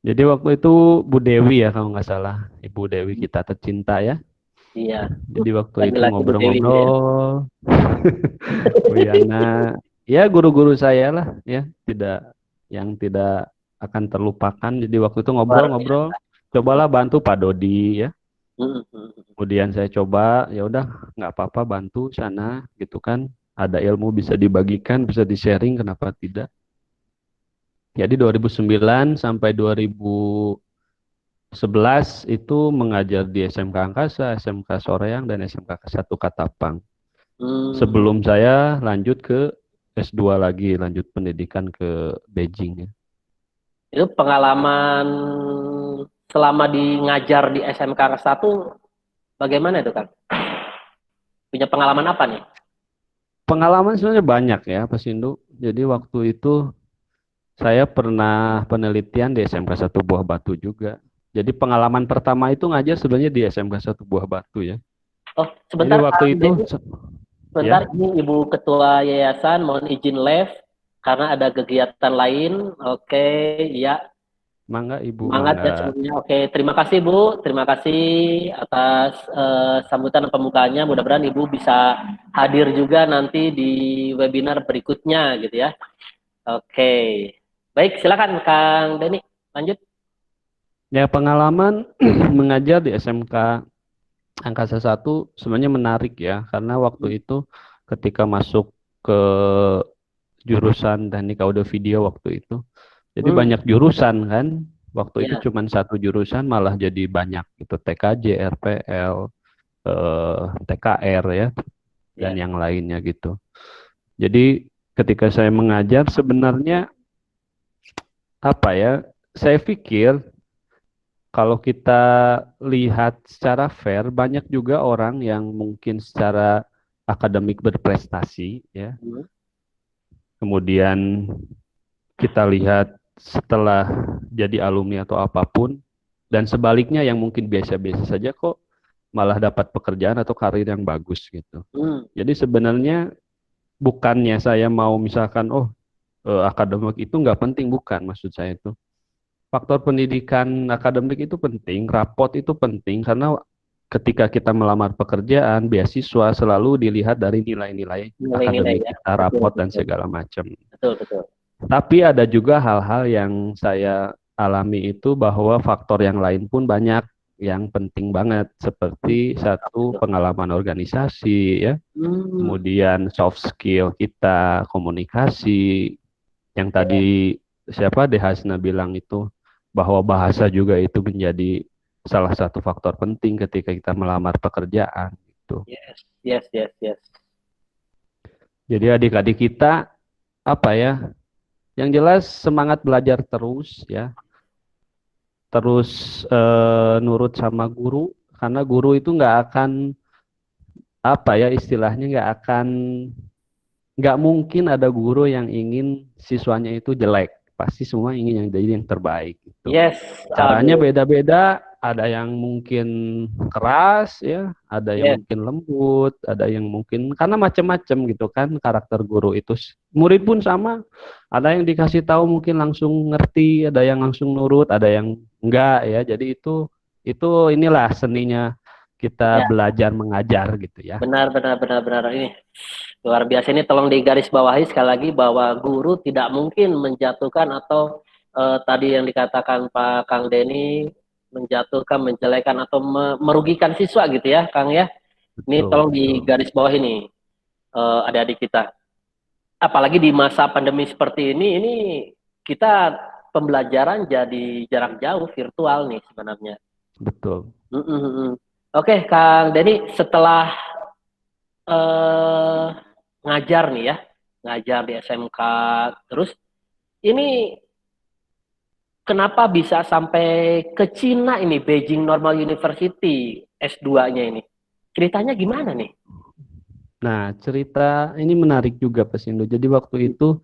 Jadi waktu itu Bu Dewi ya kalau nggak salah, Ibu Dewi kita tercinta ya. Iya. Jadi waktu itu Laki-laki Bu Dewi ya. ngobrol-ngobrol, Bu Yana, ya guru-guru saya lah ya, yang tidak akan terlupakan. Jadi waktu itu ngobrol-ngobrol, cobalah bantu Pak Dodi ya. Kemudian saya coba, ya udah nggak apa-apa bantu sana gitu kan. Ada ilmu bisa dibagikan, bisa di-sharing, kenapa tidak? Jadi 2009 sampai 2011 itu mengajar di SMK Angkasa, SMK Soreang, dan SMK 1 Katapang. Sebelum saya lanjut ke S2 lagi, lanjut pendidikan ke Beijing ya. Itu pengalaman selama di ngajar di SMK 1 bagaimana itu, Kang? Punya pengalaman apa nih? Pengalaman sebenarnya banyak ya, Pak Sindu. Jadi waktu itu saya pernah penelitian di SMK 1 Buah Batu juga. Jadi pengalaman pertama itu ngajar sebenarnya di SMK 1 Buah Batu ya. Oh, sebentar. Jadi waktu itu sebentar, ini Ibu Ketua Yayasan mohon izin live karena ada kegiatan lain. Oke, ya. Mangga Ibu. Semangat ya semuanya. Oke, terima kasih Bu. Terima kasih atas sambutan pembukaannya. Mudah-mudahan Ibu bisa hadir juga nanti di webinar berikutnya gitu ya. Oke. Baik, silakan Kang Denny. Lanjut. Ya, pengalaman mengajar di SMK Angkasa 1 sebenarnya menarik ya, karena waktu itu ketika masuk ke jurusan teknik audio video waktu itu, jadi banyak jurusan kan, waktu itu cuma satu jurusan malah jadi banyak gitu, TKJ, RPL, TKR ya, dan yang lainnya gitu. Jadi ketika saya mengajar sebenarnya apa ya, saya pikir kalau kita lihat secara fair, banyak juga orang yang mungkin secara akademik berprestasi ya. Kemudian kita lihat setelah jadi alumni atau apapun, dan sebaliknya yang mungkin biasa-biasa saja kok malah dapat pekerjaan atau karir yang bagus gitu. Jadi sebenarnya bukannya saya mau misalkan akademik itu nggak penting, bukan maksud saya itu. Faktor pendidikan akademik itu penting, rapot itu penting, karena ketika kita melamar pekerjaan, beasiswa selalu dilihat dari nilai-nilai akademik kita, rapot dan segala macam. Betul. Tapi ada juga hal-hal yang saya alami itu bahwa faktor yang lain pun banyak yang penting banget, seperti satu pengalaman organisasi ya, kemudian soft skill kita, komunikasi, yang tadi siapa Dehasna bilang itu bahwa bahasa juga itu menjadi salah satu faktor penting ketika kita melamar pekerjaan gitu. Yes. Jadi adik-adik kita apa ya? Yang jelas semangat belajar terus ya. Terus nurut sama guru, karena guru itu nggak akan apa ya istilahnya, nggak mungkin ada guru yang ingin siswanya itu jelek. Pasti semua ingin yang jadi yang terbaik gitu. Yes. Caranya beda-beda, ada yang mungkin keras ya, ada yang mungkin lembut, ada yang mungkin karena macam-macam gitu kan karakter guru itu. Murid pun sama, ada yang dikasih tahu mungkin langsung ngerti, ada yang langsung nurut, ada yang enggak ya. Jadi itu inilah seninya kita belajar mengajar gitu ya. Benar ini luar biasa. Ini tolong digaris bawahi sekali lagi bahwa guru tidak mungkin menjatuhkan atau tadi yang dikatakan Pak Kang Denny menjatuhkan, menjelekan atau merugikan siswa gitu ya, Kang ya. Ini tolong digaris bawahi nih adik-adik kita. Apalagi di masa pandemi seperti ini kita pembelajaran jadi jarak jauh, virtual nih sebenarnya. Betul. Oke, Kang Denny, setelah ngajar nih ya, ngajar di SMK. Terus ini kenapa bisa sampai ke Cina ini, Beijing Normal University S2-nya ini? Ceritanya gimana nih? Nah, cerita ini menarik juga Pak Sindu. Jadi waktu itu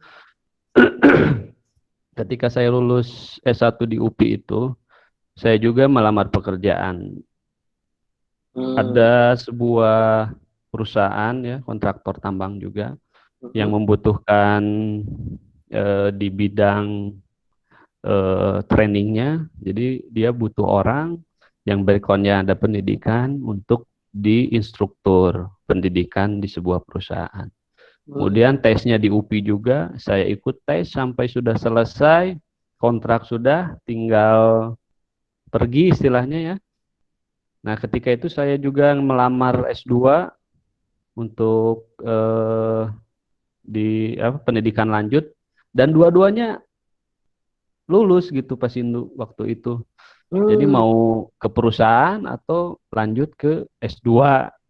ketika saya lulus S1 di UPI itu, saya juga melamar pekerjaan. Ada sebuah perusahaan ya, kontraktor tambang juga yang membutuhkan di bidang trainingnya. Jadi dia butuh orang yang backgroundnya ada pendidikan untuk di instruktur pendidikan di sebuah perusahaan. Kemudian tesnya di UPI juga, saya ikut tes sampai sudah selesai, kontrak sudah, tinggal pergi istilahnya ya. Nah, ketika itu saya juga melamar S2 untuk di pendidikan lanjut, dan dua-duanya lulus gitu Pak Sindu waktu itu. Jadi mau ke perusahaan atau lanjut ke S2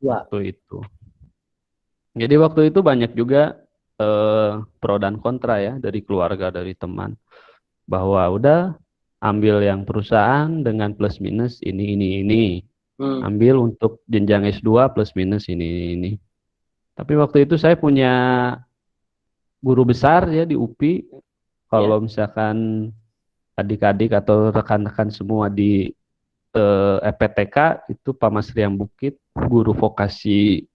waktu itu. Jadi waktu itu banyak juga pro dan kontra ya dari keluarga, dari teman, bahwa udah ambil yang perusahaan dengan plus minus ini. Ambil untuk jenjang S2 plus minus ini. Tapi waktu itu saya punya guru besar ya di UPI. Kalau misalkan adik-adik atau rekan-rekan semua di EPTK itu Pak Mas Riam Bukit, guru vokasi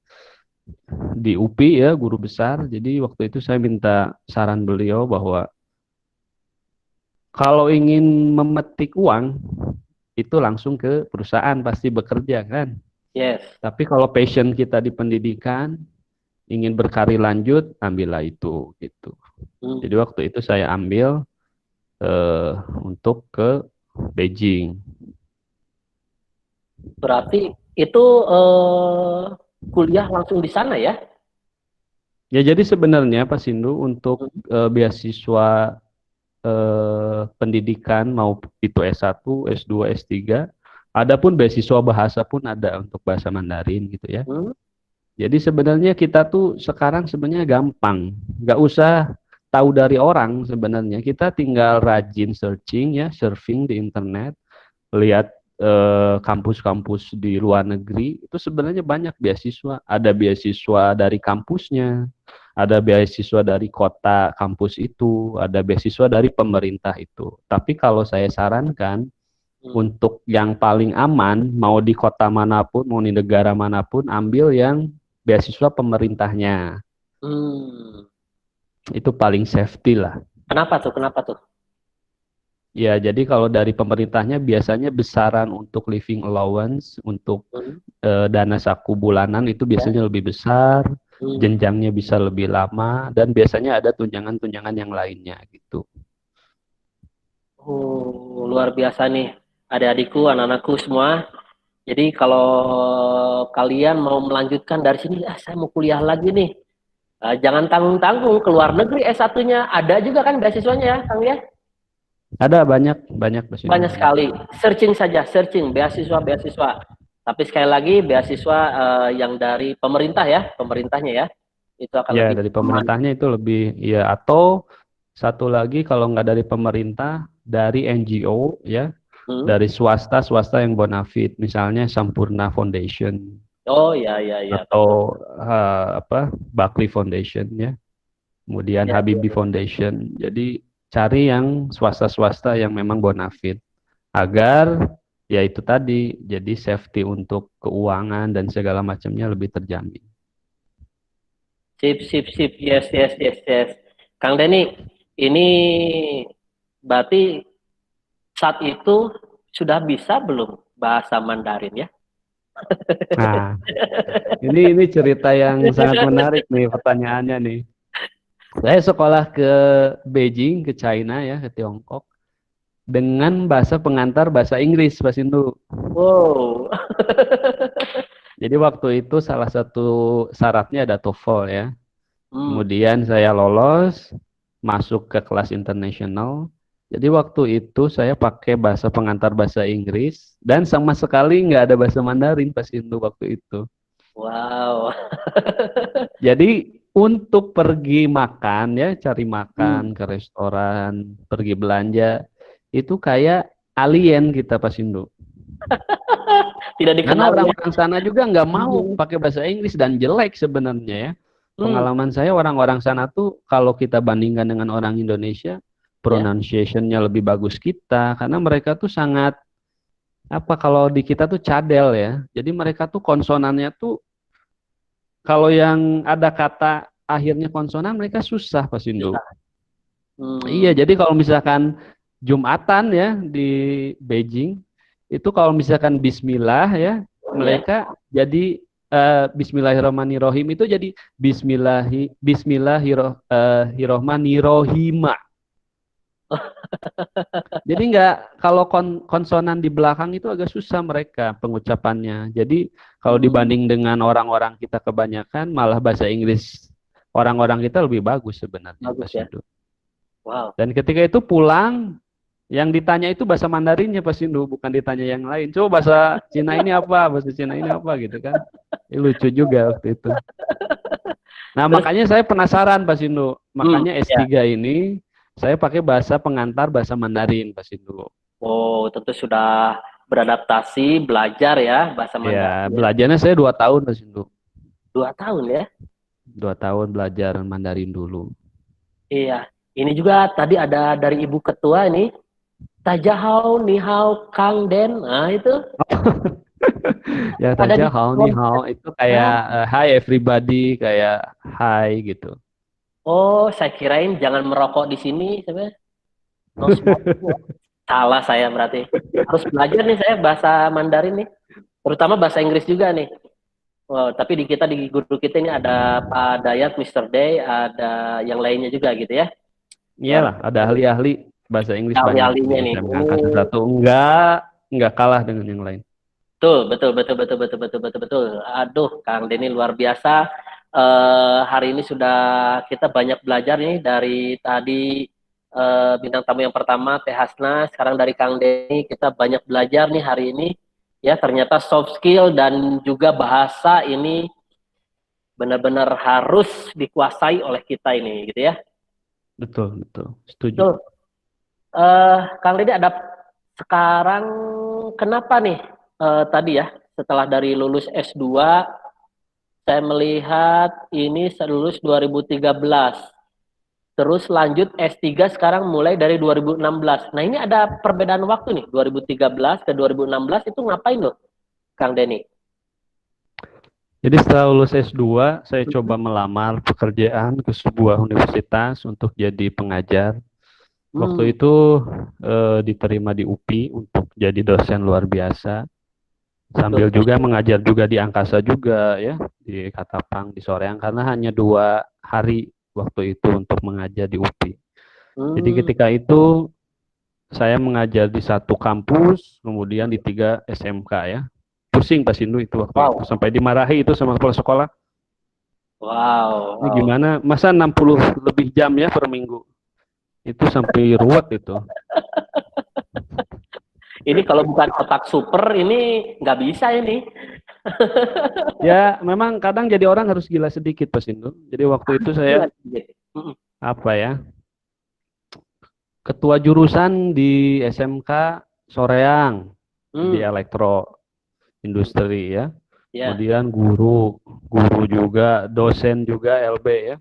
di UPI ya, guru besar. Jadi waktu itu saya minta saran beliau bahwa kalau ingin memetik uang itu langsung ke perusahaan pasti bekerja kan. Yes. Tapi kalau passion kita di pendidikan, ingin berkarir lanjut, ambillah itu gitu. Jadi waktu itu saya ambil untuk ke Beijing. Berarti itu kuliah langsung di sana ya? Ya jadi sebenarnya Pak Sindu untuk beasiswa pendidikan mau itu S1, S2, S3, adapun beasiswa bahasa pun ada untuk bahasa Mandarin gitu ya. Jadi sebenarnya kita tuh sekarang sebenarnya gampang, nggak usah tahu dari orang sebenarnya. Kita tinggal rajin searching ya, surfing di internet, lihat kampus-kampus di luar negeri, itu sebenarnya banyak beasiswa. Ada beasiswa dari kampusnya, ada beasiswa dari kota kampus itu, ada beasiswa dari pemerintah itu. Tapi kalau saya sarankan, untuk yang paling aman, mau di kota manapun, mau di negara manapun, ambil yang beasiswa pemerintahnya. Itu paling safety lah. Kenapa tuh? Ya, jadi kalau dari pemerintahnya biasanya besaran untuk living allowance, untuk dana saku bulanan itu biasanya lebih besar, jenjangnya bisa lebih lama, dan biasanya ada tunjangan-tunjangan yang lainnya gitu. Luar biasa nih, adik-adikku, anak-anakku semua. Jadi kalau kalian mau melanjutkan dari sini, saya mau kuliah lagi nih. Jangan tanggung-tanggung, ke luar negeri S1-nya. Ada juga kan beasiswanya ya, Kang ya? Ada banyak Banyak sekali. Searching saja, beasiswa. Tapi sekali lagi beasiswa yang dari pemerintah ya, pemerintahnya ya. Itu akan ya, lebih dari pemerintahnya itu lebih ya, atau satu lagi kalau nggak dari pemerintah, dari NGO ya, dari swasta yang bonafide, misalnya Sampurna Foundation. Oh ya. Atau Bakri Foundation ya. Kemudian Habibie Foundation. Jadi cari yang swasta yang memang bonafide agar ya itu tadi, jadi safety untuk keuangan dan segala macamnya lebih terjamin. Sip. Yes. Kang Denny, ini berarti saat itu sudah bisa belum bahasa Mandarin ya? Nah, ini cerita yang sangat menarik nih pertanyaannya nih. Saya sekolah ke Beijing, ke China ya, ke Tiongkok, dengan bahasa pengantar bahasa Inggris, Pak Sindu. Wow. Jadi waktu itu salah satu syaratnya ada TOEFL ya. Kemudian saya lolos, masuk ke kelas internasional. Jadi waktu itu saya pakai bahasa pengantar bahasa Inggris, dan sama sekali nggak ada bahasa Mandarin Pak Sindu waktu itu. Wow. Jadi untuk pergi makan ya, cari makan ke restoran, pergi belanja, itu kayak alien kita Pak Sindu. Tidak Karena dikenal ya. orang-orang sana juga nggak mau pakai bahasa Inggris dan jelek sebenarnya ya. Pengalaman saya orang-orang sana tuh kalau kita bandingkan dengan orang Indonesia, pronunciation-nya lebih bagus kita karena mereka tuh sangat kalau di kita tuh cadel ya. Jadi mereka tuh konsonannya tuh kalau yang ada kata akhirnya konsonan mereka susah Pak Sindu. Iya, jadi kalau misalkan Jumatan ya di Beijing itu kalau misalkan Bismillah ya mereka jadi Bismillahirrahmanirrahim itu jadi Bismillahirrahmanirrahim. Jadi kalau konsonan di belakang itu agak susah mereka pengucapannya. Jadi kalau dibanding dengan orang-orang kita kebanyakan malah bahasa Inggris orang-orang kita lebih bagus sebenarnya. Bagus ya. Wow. Dan ketika itu pulang yang ditanya itu bahasa Mandarinnya Pak Sindu, bukan ditanya yang lain. Coba bahasa Cina ini apa, bahasa Cina ini apa gitu kan. Lucu juga waktu itu. Nah, makanya saya penasaran Pak Sindu. Makanya S3 ini saya pakai bahasa pengantar bahasa Mandarin Pak Sindu. Oh, tentu sudah beradaptasi, belajar ya bahasa Mandarin. Ya, belajarnya saya 2 tahun Pak Sindu. 2 tahun ya? 2 tahun belajar Mandarin dulu. Iya. Ini juga tadi ada dari Ibu Ketua ini. Tajahau, nihau, Kang Den. Nah, itu. Ya, tajahau, nihau. Itu kayak hi everybody, kayak hi gitu. Oh, saya kirain jangan merokok di sini. No salah saya berarti. Harus belajar nih saya bahasa Mandarin nih. Terutama bahasa Inggris juga nih. Oh, tapi di guru kita ini ada Pak Dayat, Mr. Day, ada yang lainnya juga gitu ya. Iyalah, ada ahli-ahli bahasa Inggris ahli-ahlinya nih. SMK Angkasa 1 enggak kalah dengan yang lain. Betul. Aduh, Kang Denny luar biasa. Hari ini sudah kita banyak belajar nih dari tadi bintang tamu yang pertama Teh Hasna, sekarang dari Kang Denny kita banyak belajar nih hari ini. Ya, ternyata soft skill dan juga bahasa ini benar-benar harus dikuasai oleh kita ini gitu ya. Betul, setuju. Betul. Kang Denny ada sekarang kenapa nih tadi ya setelah dari lulus S2 saya melihat ini lulus 2013 terus lanjut S3 sekarang mulai dari 2016. Nah ini ada perbedaan waktu nih 2013 ke 2016 itu ngapain loh Kang Denny? Jadi setelah lulus S2 saya coba melamar pekerjaan ke sebuah universitas untuk jadi pengajar. Waktu itu diterima di UPI untuk jadi dosen luar biasa. Sambil juga mengajar juga di Angkasa juga ya, di Katapang, di Soreang karena hanya 2 hari waktu itu untuk mengajar di UPI. Jadi ketika itu saya mengajar di 1 kampus, kemudian di 3 SMK ya. Pusing Pak Sindu itu waktu itu, sampai dimarahi itu sama kepala sekolah. Wow. Ini gimana? Masa 60 lebih jam ya per minggu? Itu sampai ruwet itu. Ini kalau bukan otak super ini nggak bisa ini. Ya memang kadang jadi orang harus gila sedikit Pak Sindu. Jadi waktu itu saya ketua jurusan di SMK Soreang di elektro industri ya. Kemudian guru juga, dosen juga LB ya.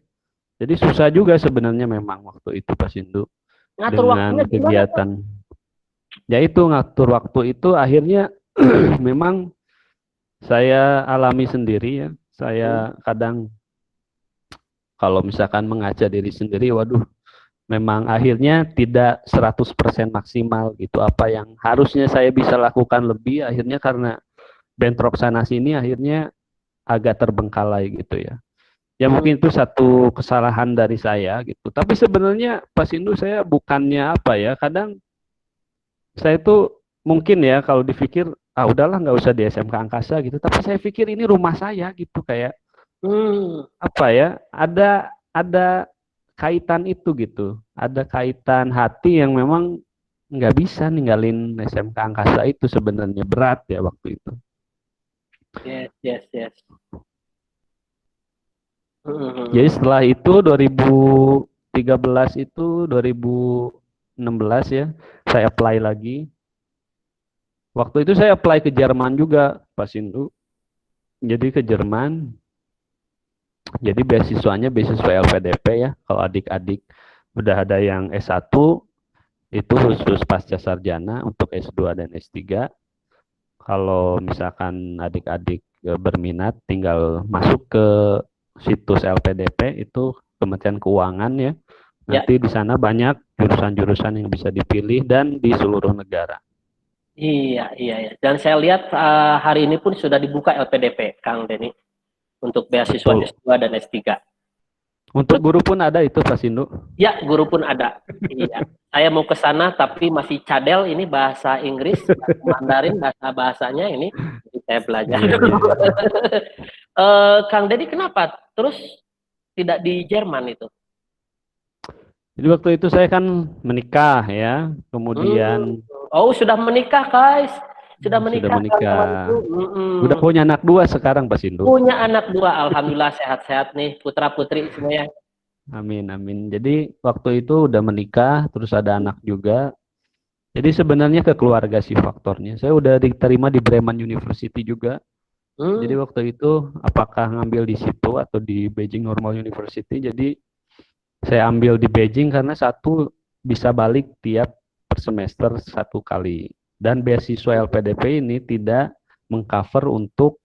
Jadi susah juga sebenarnya memang waktu itu Pak Sindu dengan kegiatan. Ya itu ngatur waktu itu akhirnya memang saya alami sendiri ya. Saya kadang kalau misalkan mengajar diri sendiri, waduh, memang akhirnya tidak 100% maksimal gitu. Apa yang harusnya saya bisa lakukan lebih, akhirnya karena bentrok sana sini, akhirnya agak terbengkalai gitu ya. Ya mungkin itu satu kesalahan dari saya gitu. Tapi sebenarnya Pak Sindu saya bukannya kadang saya tuh mungkin ya kalau dipikir udahlah nggak usah di SMK Angkasa gitu. Tapi saya pikir ini rumah saya gitu kayak ada kaitan itu gitu. Ada kaitan hati yang memang nggak bisa ninggalin SMK Angkasa itu sebenarnya berat ya waktu itu. Yes. Jadi setelah itu 2013 itu 2016 ya, saya apply lagi. Waktu itu saya apply ke Jerman juga, Pak Sindu. Jadi ke Jerman. Jadi beasiswanya beasiswa LPDP ya. Kalau adik-adik udah ada yang S1 itu khusus pasca sarjana, untuk S2 dan S3. Kalau misalkan adik-adik berminat tinggal masuk ke situs LPDP, itu Kementerian Keuangan ya. Nanti di sana banyak jurusan-jurusan yang bisa dipilih dan di seluruh negara. Iya. Dan saya lihat hari ini pun sudah dibuka LPDP, Kang Denny, untuk beasiswa S2 dan S3. Untuk guru pun ada itu, Pak Sindu? Ya, guru pun ada. Iya. Saya mau ke sana tapi masih cadel, ini bahasa Inggris, Mandarin, bahasanya ini saya belajar. Kang Denny kenapa terus tidak di Jerman itu? Jadi waktu itu saya kan menikah ya, kemudian sudah menikah guys, sudah menikah. Udah punya anak 2 sekarang, Pak Sindu. Punya anak 2, alhamdulillah sehat-sehat nih, putra putri semuanya. Amin. Jadi waktu itu udah menikah, terus ada anak juga. Jadi sebenarnya ke keluarga sih faktornya. Saya udah diterima di Bremen University juga. Jadi waktu itu apakah ngambil di situ atau di Beijing Normal University. Jadi saya ambil di Beijing karena satu bisa balik tiap per semester 1 kali. Dan beasiswa LPDP ini tidak mengcover untuk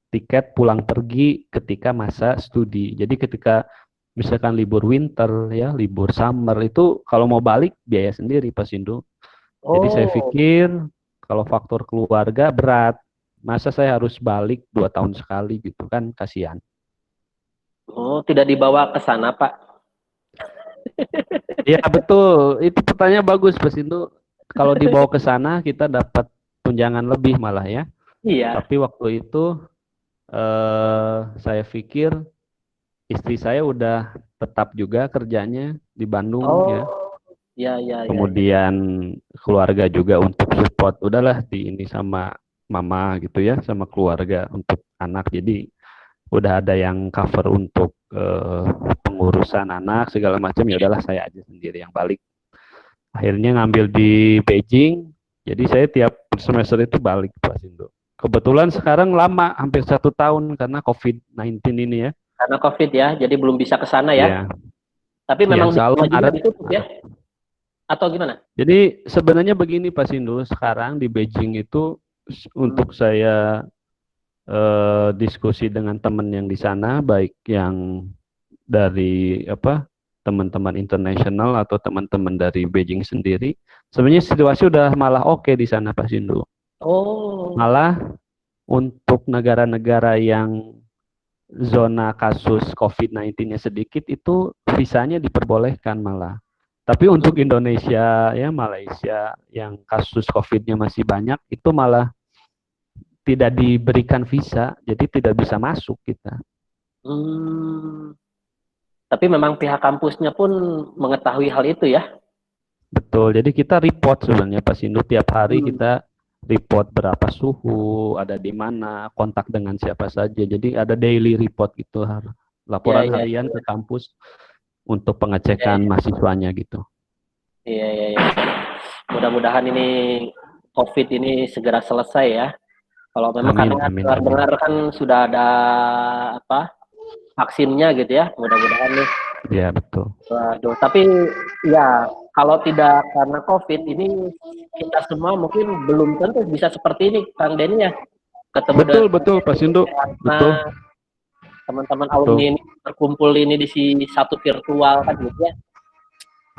tiket pulang pergi ketika masa studi. Jadi ketika misalkan libur winter ya, libur summer itu kalau mau balik biaya sendiri, Pak Sindu. Jadi saya pikir kalau faktor keluarga berat, masa saya harus balik 2 tahun sekali gitu kan, kasihan. Tidak dibawa ke sana, Pak? Ya betul, itu pertanyaan bagus, Pak Sindu. Kalau dibawa ke sana kita dapat tunjangan lebih malah ya. Iya. Tapi waktu itu saya pikir istri saya udah tetap juga kerjanya di Bandung ya. Iya. Kemudian keluarga juga untuk support, udahlah di ini sama mama gitu ya, sama keluarga untuk anak. Jadi udah ada yang cover untuk pengurusan anak segala macam, ya udahlah saya aja sendiri yang balik. Akhirnya ngambil di Beijing. Jadi saya tiap semester itu balik, Pak Sindu. Kebetulan sekarang lama, hampir 1 tahun karena COVID-19 ini ya. Karena COVID ya, jadi belum bisa ke sana ya. Ya. Tapi memang juga ditutup ya? Atau gimana? Jadi sebenarnya begini Pak Sindu, sekarang di Beijing itu untuk saya diskusi dengan teman yang di sana, baik yang dari teman-teman internasional atau teman-teman dari Beijing sendiri, sebenarnya situasi udah malah oke di sana, Pak Sindu. Malah untuk negara-negara yang zona kasus COVID-19-nya sedikit itu visanya diperbolehkan malah. Tapi untuk Indonesia ya, Malaysia yang kasus COVID-nya masih banyak itu malah tidak diberikan visa, jadi tidak bisa masuk kita. Tapi memang pihak kampusnya pun mengetahui hal itu ya? Betul, jadi kita report sebenarnya Pak Sindu, tiap hari kita report berapa suhu, ada di mana, kontak dengan siapa saja. Jadi ada daily report gitu, laporan harian ke kampus untuk pengecekan mahasiswanya gitu. Iya. Mudah-mudahan ini COVID ini segera selesai ya. Kalau memang dengar kan sudah ada vaksinnya gitu ya, mudah-mudahan nih. Iya betul. Waduh, tapi ya kalau tidak karena COVID ini kita semua mungkin belum tentu bisa seperti ini, Kang Denny ya. Ketemu betul Pak Sindu. Betul. Teman-teman alumni ini terkumpul ini di satu virtual kan gitu ya.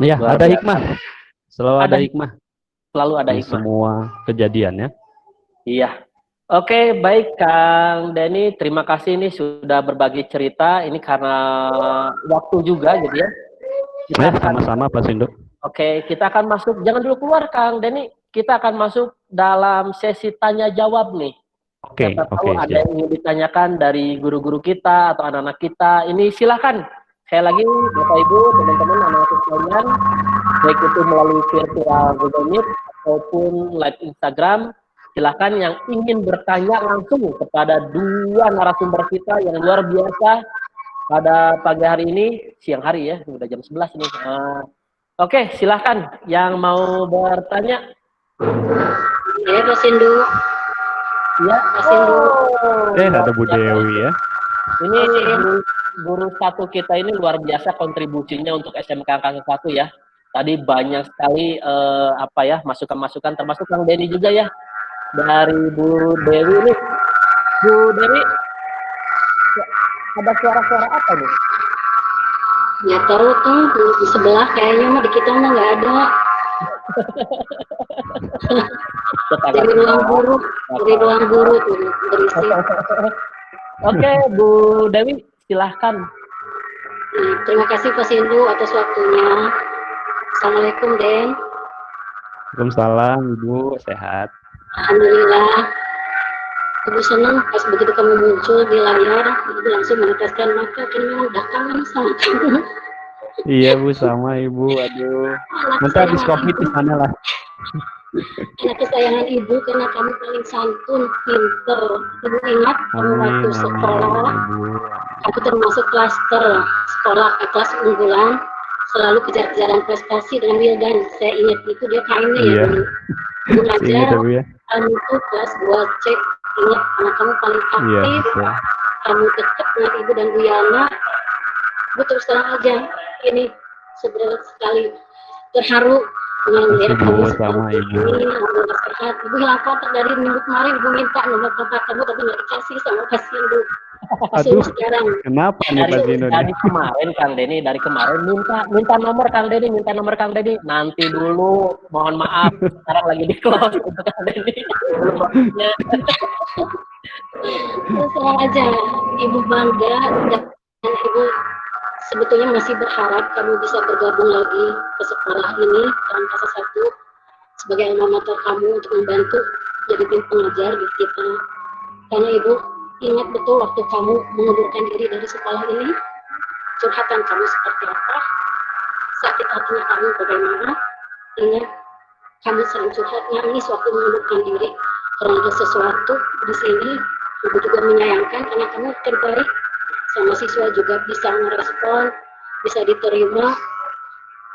Iya, ada hikmah. Selalu ada hikmah. Selalu ada hikmah. Semua kejadian ya. Iya. Oke, baik Kang Denny, terima kasih nih sudah berbagi cerita. Ini karena waktu juga gitu ya. Sama-sama Pak Sindu. Oke, kita akan masuk, jangan dulu keluar Kang Denny. Kita akan masuk dalam sesi tanya jawab nih. Siapa tahu ada yang ingin ditanyakan dari guru-guru kita atau anak-anak kita. Ini silakan. Sekali lagi Bapak Ibu, teman-teman, anak-anak sekalian, baik itu melalui virtual Google Meet ataupun live Instagram, silakan yang ingin bertanya langsung kepada 2 narasumber kita yang luar biasa, pada pagi hari ini, siang hari ya, udah jam 11 nih. Oke, silahkan yang mau bertanya. Ya, Pak Sindu. Ya, Pak Sindu. Ada Bu Dewi ya. Ini guru satu kita ini luar biasa kontribusinya untuk SMK Angkasa 1 ya. Tadi banyak sekali masukan-masukan, termasuk Kang Denny juga ya. Dari Bu Dewi ini. Bu Dewi, ada suara-suara apa nih? Ya tahu tuh di sebelah kayaknya mah di kita mah nggak ada. Dari ruang guru tuh berisi. Oke, Bu Dewi, silahkan. Terima kasih Pak Sindu atas waktunya. Assalamualaikum, Den. Waalaikumsalam, Ibu, sehat. Alhamdulillah. Ibu senang pas begitu kamu muncul di layar, Ibu langsung meneteskan mata, karena udah kangen sama kamu. Iya Bu, sama Ibu. Aduh, nanti habis COVID di sana lah. Anak kesayangan Ibu karena kamu paling santun, pinter. Ibu ingat kamu waktu sekolah, aku termasuk klaster sekolah kelas unggulan, selalu kejar-kejaran prestasi dengan Wildan. Saya ingat itu dia kainnya ya. Ibu ngajar, kamu itu kelas 2C. Ingat anak kamu paling aktif, kamu dekat dengan Ibu dan Bu Yana. Ibu terus terang aja, ini seberat sekali terharu dengan melihat kamu seperti ini. Alhamdulillah sehat. Ibu hilang kontak dari minggu kemarin. Ibu minta nomor kontak kamu tapi nggak dikasih sama Pak Sindu. Aduh, sekarang. Kenapa nih Pak Sindu? Dari kemarin Kang Denny, minta nomor Kang Denny, nanti dulu, mohon maaf, sekarang lagi di close untuk Kang Denny. Terus terang aja, Ibu bangga dan Ibu sebetulnya masih berharap kamu bisa bergabung lagi ke sekolah ini, Angkasa 1, sebagai alma mater kamu untuk membantu jadi tim pengajar di kita. Karena Ibu ingat betul waktu kamu mengundurkan diri dari sekolah ini, curhatan kamu seperti apa, sakit hatinya kamu bagaimana. Ingat, kamu sering curhat nangis waktu mengundurkan diri karena ada sesuatu di sini. Ibu juga menyayangkan karena kamu terbaik sama siswa juga bisa merespon, bisa diterima.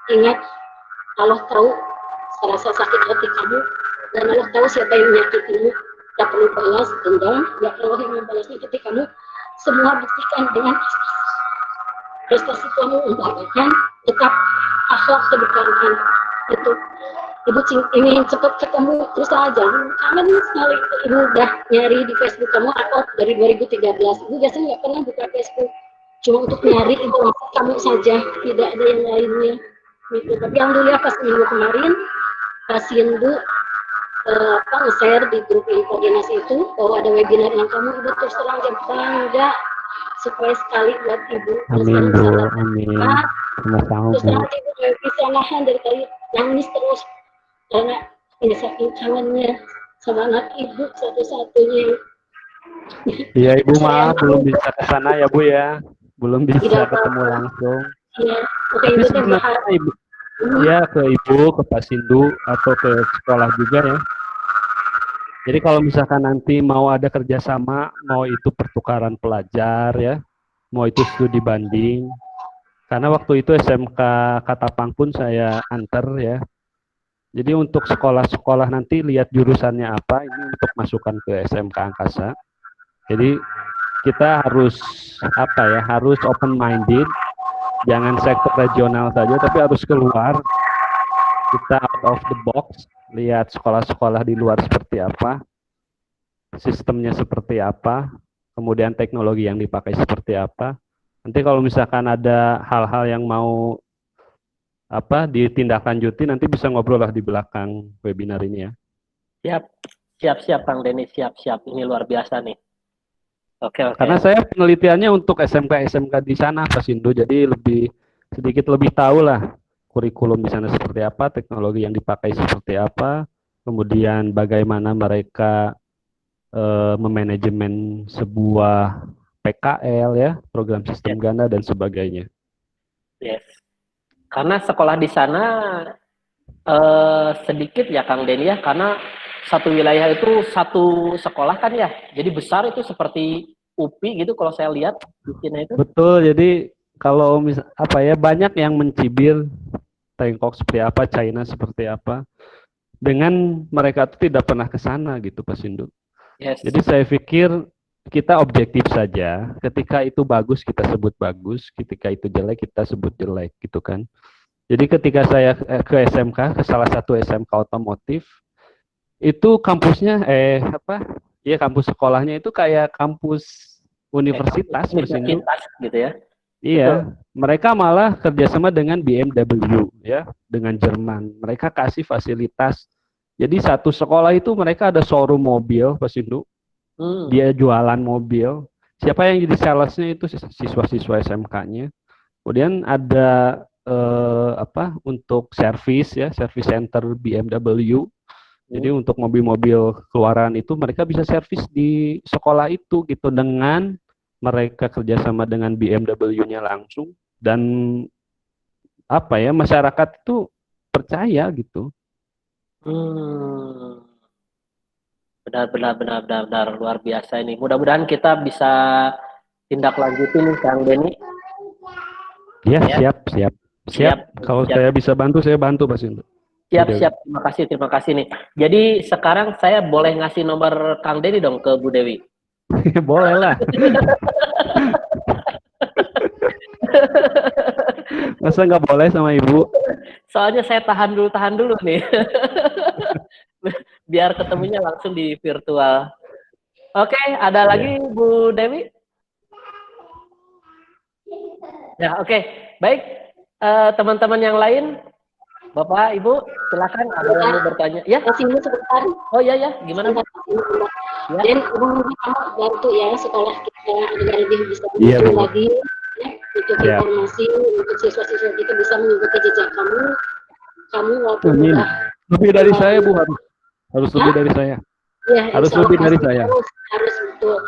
Ingat, Allah tahu rasa sakit hati kamu, dan Allah tahu siapa yang menyakitimu. Tak perlu balas dendam, ya Allah yang membalasnya ketika kamu semua buktikan dengan prestasi kamu membanggakan, tetap akhlak keberkahan itu. Ibu ingin cepat ketemu terus aja, kangen sekali. Ibu udah nyari di Facebook kamu upload dari 2013. Ibu biasanya nggak pernah buka Facebook, cuma untuk nyari informasi kamu saja, tidak ada yang lainnya. Gitu. Tapi alhamdulillah pas minggu kemarin, Pak Sindu nge-share di grup koordinasi itu bahwa ada webinar yang kamu, Ibu terus terang aja bangga supaya sekali buat Ibu. Amin Bu, amin. Sama-sama Terus Bu. terang Ibu bisa nahan dari tadi nangis terus karena ini saking kangennya sama anak Ibu satu-satunya. Iya Ibu, maaf belum bisa ke sana ya Bu ya, belum bisa ketemu langsung. Iya, tapi sebenarnya Ibu, ya ke Ibu, ke Pak Sindu atau ke sekolah juga ya. Jadi kalau misalkan nanti mau ada kerjasama, mau itu pertukaran pelajar ya, mau itu studi banding, karena waktu itu SMK Katapang pun saya antar ya. Jadi untuk sekolah-sekolah nanti lihat jurusannya apa, ini untuk masukkan ke SMK Angkasa. Jadi kita harus harus open minded, jangan sektor regional saja, tapi harus keluar. Kita out of the box, lihat sekolah-sekolah di luar seperti apa, sistemnya seperti apa, kemudian teknologi yang dipakai seperti apa. Nanti kalau misalkan ada hal-hal yang mau ditindaklanjuti, nanti bisa ngobrol lah di belakang webinar ini ya. Siap Kang Denny, siap. Ini luar biasa nih. Oke. Karena saya penelitiannya untuk SMK di sana Pak Sindu, jadi sedikit lebih tahu lah kurikulum di sana seperti apa, teknologi yang dipakai seperti apa, kemudian bagaimana mereka memanajemen sebuah PKL ya, program sistem ganda dan sebagainya. Yes. Karena sekolah di sana sedikit ya Kang Denny ya, karena satu wilayah itu satu sekolah kan ya, jadi besar itu seperti UPI gitu kalau saya lihat di sini itu. Betul, jadi kalau banyak yang mencibir Tiongkok seperti apa, China seperti apa, dengan mereka itu tidak pernah ke sana gitu Pak Sindu. Yes. Jadi saya pikir kita objektif saja, ketika itu bagus kita sebut bagus, ketika itu jelek kita sebut jelek gitu kan. Jadi ketika saya ke SMK, ke salah satu SMK otomotif, itu kampusnya kampus sekolahnya itu kayak kampus universitas Pak Sindu. Gitu ya. Iya, Betul. mereka malah kerjasama dengan BMW ya, dengan Jerman. Mereka kasih fasilitas. Jadi satu sekolah itu mereka ada showroom mobil, Pak Sindu. Dia jualan mobil. Siapa yang jadi salesnya itu siswa-siswa SMK-nya. Kemudian ada untuk servis ya, service center BMW. Jadi untuk mobil-mobil keluaran itu mereka bisa servis di sekolah itu gitu, dengan mereka kerjasama dengan BMW-nya langsung, dan masyarakat itu percaya gitu. Benar luar biasa ini. Mudah-mudahan kita bisa tindak lanjutin nih Kang Denny. Ya, siap. Kalau saya bisa bantu, saya bantu Pak Sindu. Siap. Terima kasih nih. Jadi sekarang saya boleh ngasih nomor Kang Denny dong ke Bu Dewi. Boleh lah. Masa nggak boleh sama Ibu? Soalnya saya tahan dulu nih. Biar ketemunya langsung di virtual. Oke, ada lagi Bu Dewi? Ya, oke. Baik, teman-teman yang lain, Bapak, Ibu, silakan ada yang mau bertanya. Ya. Kasih sebentar. Oh ya, gimana? Ya. Dan kamu bantu ya sekolah kita agar lebih bisa Iya, maju lagi ya, untuk informasi untuk siswa-siswa kita bisa mengikuti jejak kamu. Kamu walaupun udah lebih dari saya Bu, harus lebih dari saya. Ya, harus lebih dari saya. Harus betul.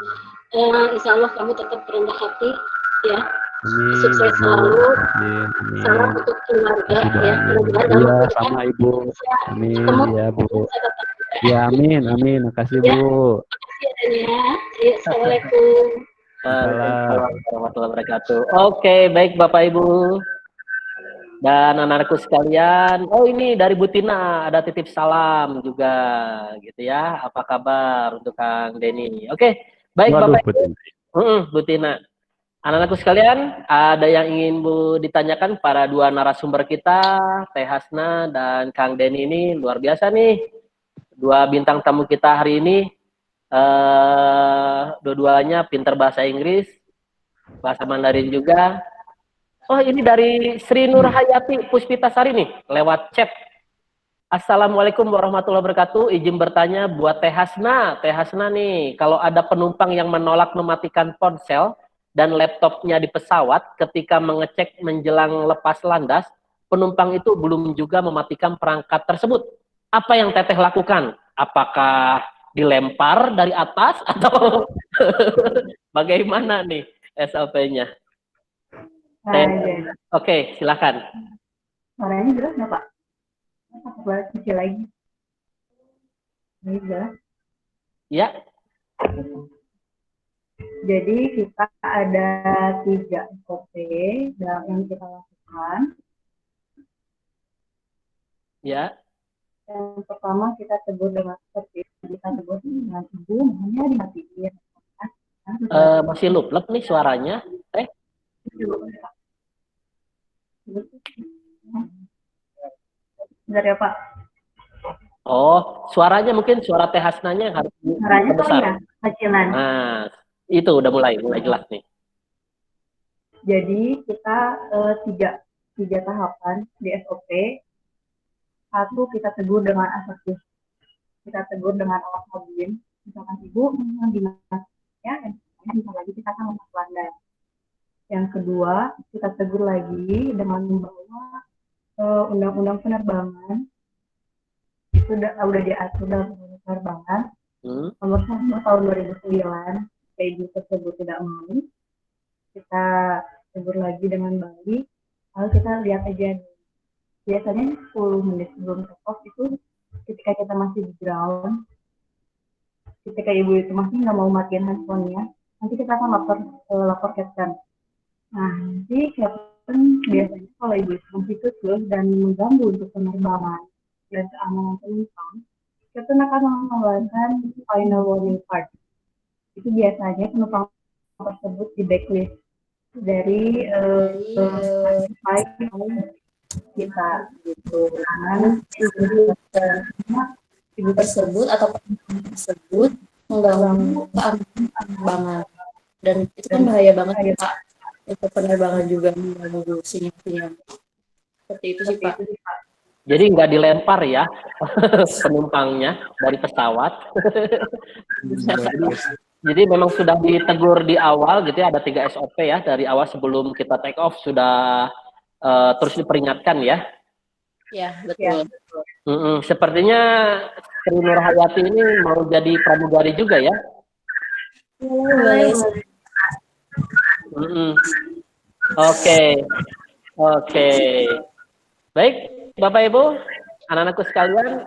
Insya Allah kamu tetap rendah hati ya. Amin, sukses selalu. Amin. Salam untuk keluarga ya. Iya, sama Ibu. Amin, ya Bu. Ya, amin. Makasih Bu. Makasih ya. Assalamualaikum. Warahmatullahi wabarakatuh. Oke, baik Bapak Ibu dan anak-anakku sekalian. Oh, ini dari Bu Tina ada titip salam juga gitu ya. Apa kabar untuk Kang Denny? Oke, baik. Waduh, Bapak Ibu. Bu Tina. Anak-anakku sekalian, ada yang ingin Bu ditanyakan para dua narasumber kita, Teh Hasna dan Kang Denny ini luar biasa nih. Dua bintang tamu kita hari ini, dua-duanya pintar bahasa Inggris, bahasa Mandarin juga. Oh, ini dari Sri Nur Hayati Puspitasari nih, lewat chat. Assalamualaikum warahmatullahi wabarakatuh. Izin bertanya buat Teh Hasna. Teh Hasna nih, kalau ada penumpang yang menolak mematikan ponsel dan laptopnya di pesawat ketika mengecek menjelang lepas landas, penumpang itu belum juga mematikan perangkat tersebut. Apa yang Teteh lakukan? Apakah dilempar dari atas atau bagaimana nih SOP-nya? Oke, silakan. Suaranya jelas nggak Pak? Aku kecil lagi. Ini jelas? Ya. Jadi kita ada 3 SOP yang kita lakukan. Ya. Yang pertama kita tegur dengan seperti kita tegur dengan Ibu, makanya dimatiin. Masih lup-lup nih suaranya. Bentar ya Pak. Oh, suaranya mungkin suara Teh Hasnanya yang harus besar. Ya, kecilan. Nah, itu udah mulai jelas nih. Jadi kita tiga tahapan di SOP. Satu, kita tegur dengan asertif. Kita tegur dengan awak kabin. Misalkan Ibu yang dinasnya, yang bisa lagi kita akan lepas landas. Yang kedua, kita tegur lagi dengan membawa undang-undang penerbangan. Itu udah diatur dalam undang penerbangan. Nomor 1 tahun 2009. Ibu tersebut tidak mau. Kita tegur lagi dengan baik. Lalu kita lihat aja nih. Biasanya 10 menit sebelum take off itu ketika kita masih di ground, ketika Ibu itu masih nggak mau matiin handphonenya, nanti kita akan lapor captain. Nah, nanti captain biasanya kalau ibu itu terus dan mengganggu untuk penerbangan dan keamanan penumpang, captain akan mengeluarkan final warning card. Itu biasanya penumpang tersebut di blacklist dari kita gitu. Karena ibu tersebut atau penumpang tersebut mengganggu penerbangan, dan itu kan bahaya banget ya Pak, untuk penerbangan juga mengganggu sinyal-sinyal seperti itu sih Pak. Jadi nggak dilempar ya penumpangnya dari pesawat. Jadi memang sudah ditegur di awal gitu ya, ada 3 SOP ya dari awal sebelum kita take off sudah terus diperingatkan ya. Ya, betul. Sepertinya Sri Nurhayati ini mau jadi pramugari juga ya. Oke. Baik, Bapak Ibu, anak-anakku sekalian,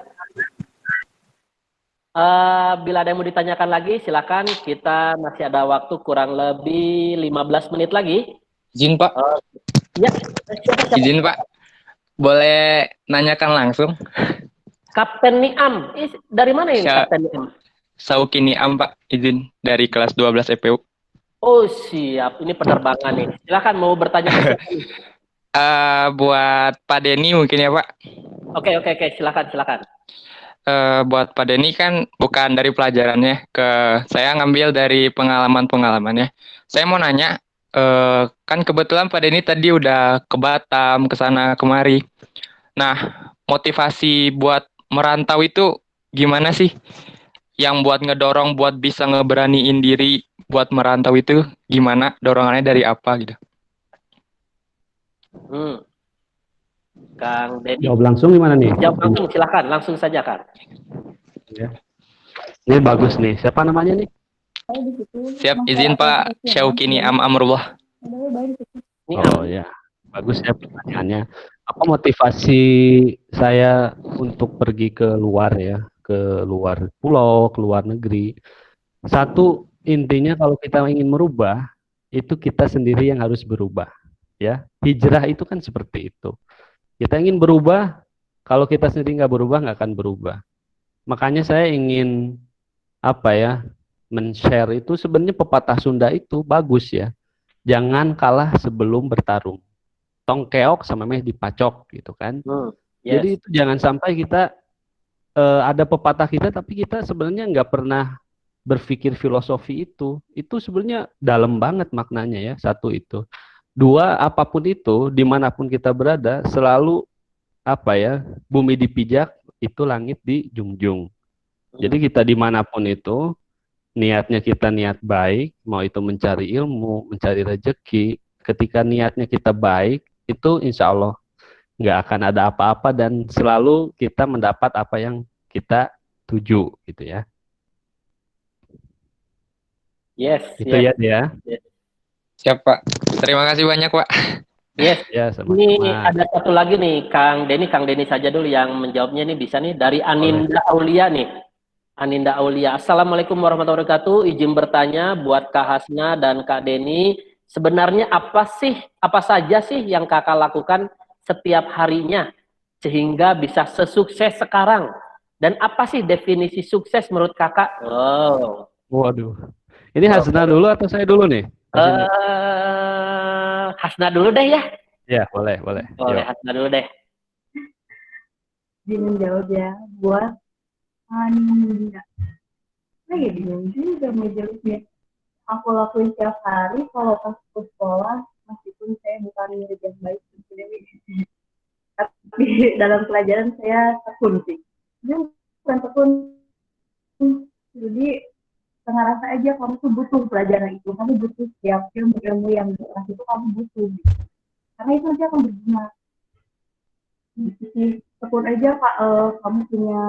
bila ada yang mau ditanyakan lagi, silakan. Kita masih ada waktu kurang lebih 15 menit lagi. Izin Pak. Ya, Izin Pak. Boleh nanyakan langsung? Kapten Niam, dari mana ini Kapten Niam? Sauki Niam Pak, izin dari kelas 12 EPU. Oh siap, ini penerbangan nih. Silakan mau bertanya ke siapa? Buat Pak Denny mungkin ya Pak. Oke, silakan. Buat Pak Denny kan bukan dari pelajarannya, saya ngambil dari pengalaman-pengalamannya. Saya mau nanya, kan kebetulan Pak Denny tadi udah ke Batam, ke sana kemari. Nah, motivasi buat merantau itu gimana sih? Yang buat ngedorong buat bisa ngeberaniin diri buat merantau itu gimana? Dorongannya dari apa gitu? Kang Deddy. Jawab langsung gimana nih? Jawab langsung, silakan. Langsung saja, Kang. Ya. Ini bagus nih. Siapa namanya nih? Siap, izin Pak Syauki Niam Amrullah. Oh ya, bagus ya pertanyaannya. Apa motivasi saya untuk pergi ke luar ya, ke luar pulau, ke luar negeri? Satu, intinya kalau kita ingin merubah, itu kita sendiri yang harus berubah. Ya, hijrah itu kan seperti itu. Kita ingin berubah, kalau kita sendiri nggak berubah, nggak akan berubah. Makanya saya ingin men-share itu sebenarnya pepatah Sunda itu bagus ya. Jangan kalah sebelum bertarung. Tong keok sama meh dipacok gitu kan. Yes. Jadi itu jangan sampai kita ada pepatah kita tapi kita sebenarnya nggak pernah berpikir filosofi itu. Itu sebenarnya dalam banget maknanya ya. Satu itu. Dua, apapun itu, dimanapun kita berada, selalu bumi dipijak, itu langit dijunjung. Jadi kita dimanapun itu, niatnya kita niat baik, mau itu mencari ilmu, mencari rezeki, ketika niatnya kita baik, itu insya Allah nggak akan ada apa-apa dan selalu kita mendapat apa yang kita tuju, gitu ya. Yes. Itu ya dia. Yes. Siap Pak. Terima kasih banyak Pak. Yes. Ya, sama-sama. Ini ada satu lagi nih, Kang Denny saja dulu yang menjawabnya nih, bisa nih dari Aninda Aulia nih. Aninda Aulia. Assalamualaikum warahmatullahi wabarakatuh. Izin bertanya buat Kak Hasna dan Kak Denny, sebenarnya apa saja sih yang Kakak lakukan setiap harinya sehingga bisa sesukses sekarang? Dan apa sih definisi sukses menurut Kakak? Oh. Waduh. Ini Hasna dulu atau saya dulu nih? Hasna dulu deh ya. Ya, boleh. Boleh, Yo. Hasna dulu deh. Bingung jawab ya, buat Anda. Bingung juga mau jawabnya. Aku lakuin setiap hari kalau pas ke sekolah, meskipun saya bukan murid yang baik, tapi dalam pelajaran saya tekun sih. Ini bukan tekun, jadi setengah rasa aja kamu tuh butuh pelajaran itu, kamu butuh setiap ilmu yang dikasih itu kamu butuh, karena itu nanti akan berguna. Jadi tekun aja Pak, kamu punya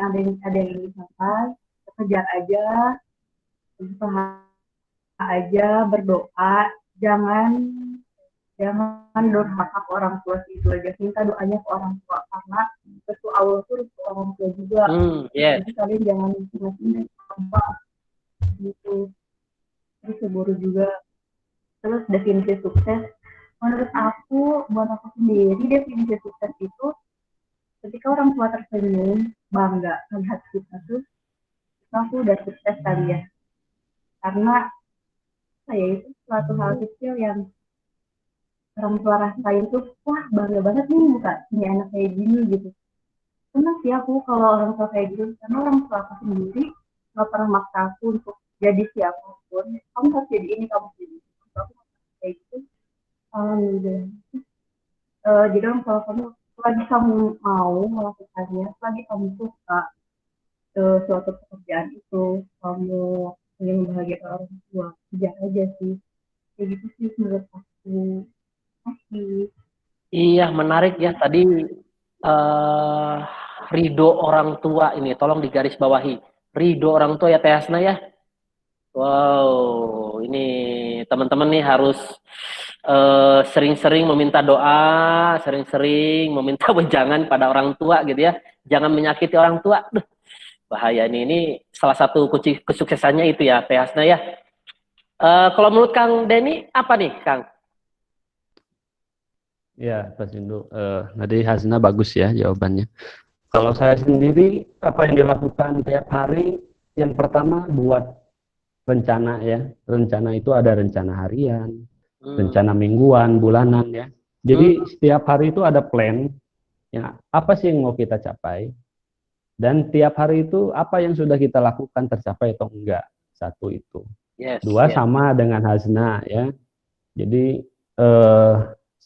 ada yang ingin sampai, kejar aja, usaha aja, berdoa, jangan durhaka ke orang tua itu aja, minta doanya ke orang tua karena restu Allah itu restu orang tua juga. Yes. Jadi kalian jangan macam-macam gitu. terus cemburu juga. Terus definisi sukses, menurut aku, buat aku sendiri, definisi sukses itu ketika orang tua tersenyum, bangga melihat kita tuh, itu aku udah sukses kali ya. Karena saya itu suatu hal kecil yang orang tua rasain tuh, wah bangga banget nih bukan punya anak kayak gini gitu. Senang sih aku kalau orang tua kayak gitu, karena orang tua aku sendiri nggak pernah maksa aku untuk jadi siapapun. Kamu harus jadi ini, kamu harus jadi itu. Kalau aku kayak gitu, alhamdulillah. Jadi orang tua kamu, selagi kamu mau melakukannya, selagi kamu suka suatu pekerjaan itu, kamu ingin membahagiakan orang tua, kerja aja sih. Kayak gitu sih menurut aku. Masih. Iya, menarik ya tadi ridho orang tua ini, tolong digarisbawahi. Ridho orang tua ya Teh Hasna ya. Wow, ini teman-teman nih harus sering-sering meminta doa, sering-sering meminta wejangan pada orang tua gitu ya. Jangan menyakiti orang tua. Duh, bahaya ini salah satu kunci kesuksesannya itu ya Teh Hasna ya. Kalau menurut Kang Denny apa nih Kang? Ya, Pak Sindu. Tadi Hasna bagus ya jawabannya. Kalau saya sendiri, apa yang dilakukan tiap hari, yang pertama buat rencana ya. Rencana itu ada rencana harian, rencana mingguan, bulanan ya. Jadi setiap hari itu ada plan, yang apa sih yang mau kita capai. Dan tiap hari itu apa yang sudah kita lakukan tercapai atau enggak. Satu itu. Yes, Dua yes. sama dengan Hasna ya. Jadi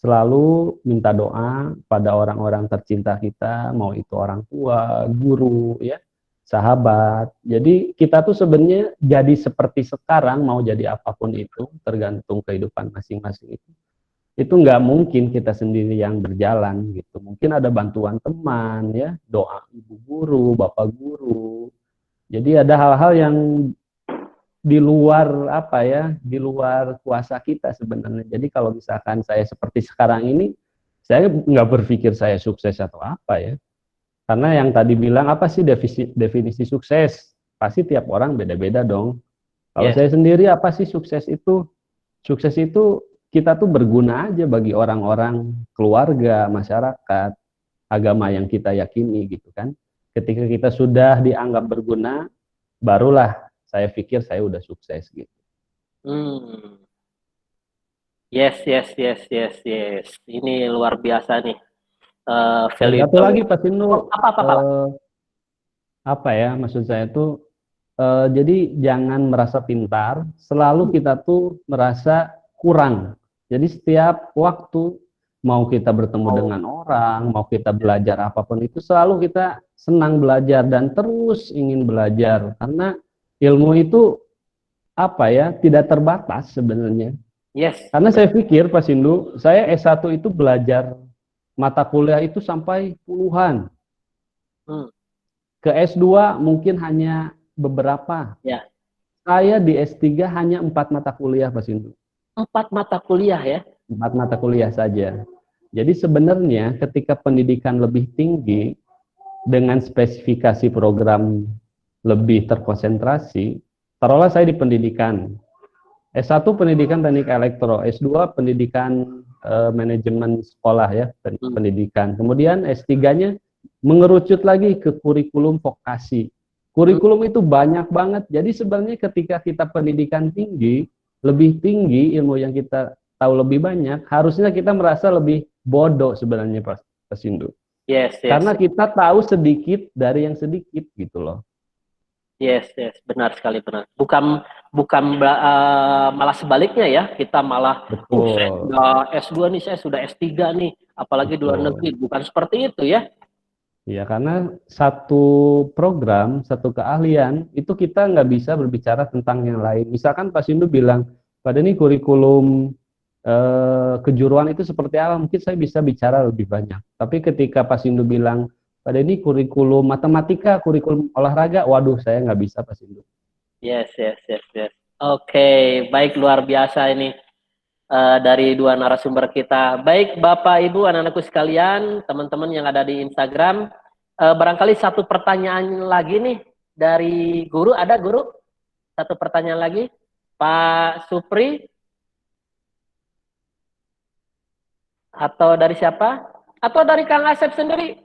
selalu minta doa pada orang-orang tercinta kita, mau itu orang tua, guru, ya, sahabat. Jadi kita tuh sebenarnya jadi seperti sekarang, mau jadi apapun itu, tergantung kehidupan masing-masing itu. Itu nggak mungkin kita sendiri yang berjalan gitu. Mungkin ada bantuan teman, ya, doa ibu guru, bapak guru. Jadi ada hal-hal yang di luar apa ya, di luar kuasa kita sebenarnya. Jadi kalau misalkan saya seperti sekarang ini, saya nggak berpikir saya sukses atau apa ya. Karena yang tadi bilang apa sih definisi sukses? Pasti tiap orang beda-beda dong. Kalau saya sendiri apa sih sukses itu? Sukses itu kita tuh berguna aja bagi orang-orang, keluarga, masyarakat, agama yang kita yakini gitu kan. Ketika kita sudah dianggap berguna, barulah saya pikir saya udah sukses gitu. Yes. Ini luar biasa nih. Value. Satu lagi Pak Sinu, apa? Apa ya maksud saya tuh, jadi jangan merasa pintar, selalu kita tuh merasa kurang. Jadi setiap waktu mau kita bertemu dengan orang, mau kita belajar apapun itu, selalu kita senang belajar dan terus ingin belajar karena ilmu itu apa ya, tidak terbatas sebenarnya. Yes. Karena saya pikir Pak Sindu, saya S1 itu belajar mata kuliah itu sampai puluhan. Ke S2 mungkin hanya beberapa. Ya. Saya di S3 hanya 4 mata kuliah Pak Sindu. 4 mata kuliah ya? 4 mata kuliah saja. Jadi sebenarnya ketika pendidikan lebih tinggi dengan spesifikasi program lebih terkonsentrasi, taruhlah saya di pendidikan, S1 pendidikan teknik elektro, S2 pendidikan manajemen sekolah ya, pendidikan, kemudian S3-nya mengerucut lagi ke kurikulum vokasi. Kurikulum itu banyak banget, jadi sebenarnya ketika kita pendidikan tinggi, lebih tinggi ilmu yang kita tahu lebih banyak, harusnya kita merasa lebih bodoh sebenarnya Pak Sindu. Yes. Karena kita tahu sedikit dari yang sedikit gitu loh. Yes, benar sekali, benar. Bukan malah sebaliknya ya, kita malah saya sudah S2 nih, saya sudah S3 nih, apalagi di luar negeri, bukan seperti itu ya. Ya, karena satu program, satu keahlian, itu kita nggak bisa berbicara tentang yang lain. Misalkan Pak Sindu bilang, pada ini kurikulum kejuruan itu seperti apa, mungkin saya bisa bicara lebih banyak. Tapi ketika Pak Sindu bilang, pada ini kurikulum matematika, kurikulum olahraga, waduh saya nggak bisa Pak Sindu. Yes. Oke, baik, luar biasa ini dari dua narasumber kita. Baik Bapak Ibu, anak-anakku sekalian, teman-teman yang ada di Instagram, barangkali satu pertanyaan lagi nih dari guru, ada guru? Satu pertanyaan lagi? Pak Supri? Atau dari siapa? Atau dari Kang Asep sendiri?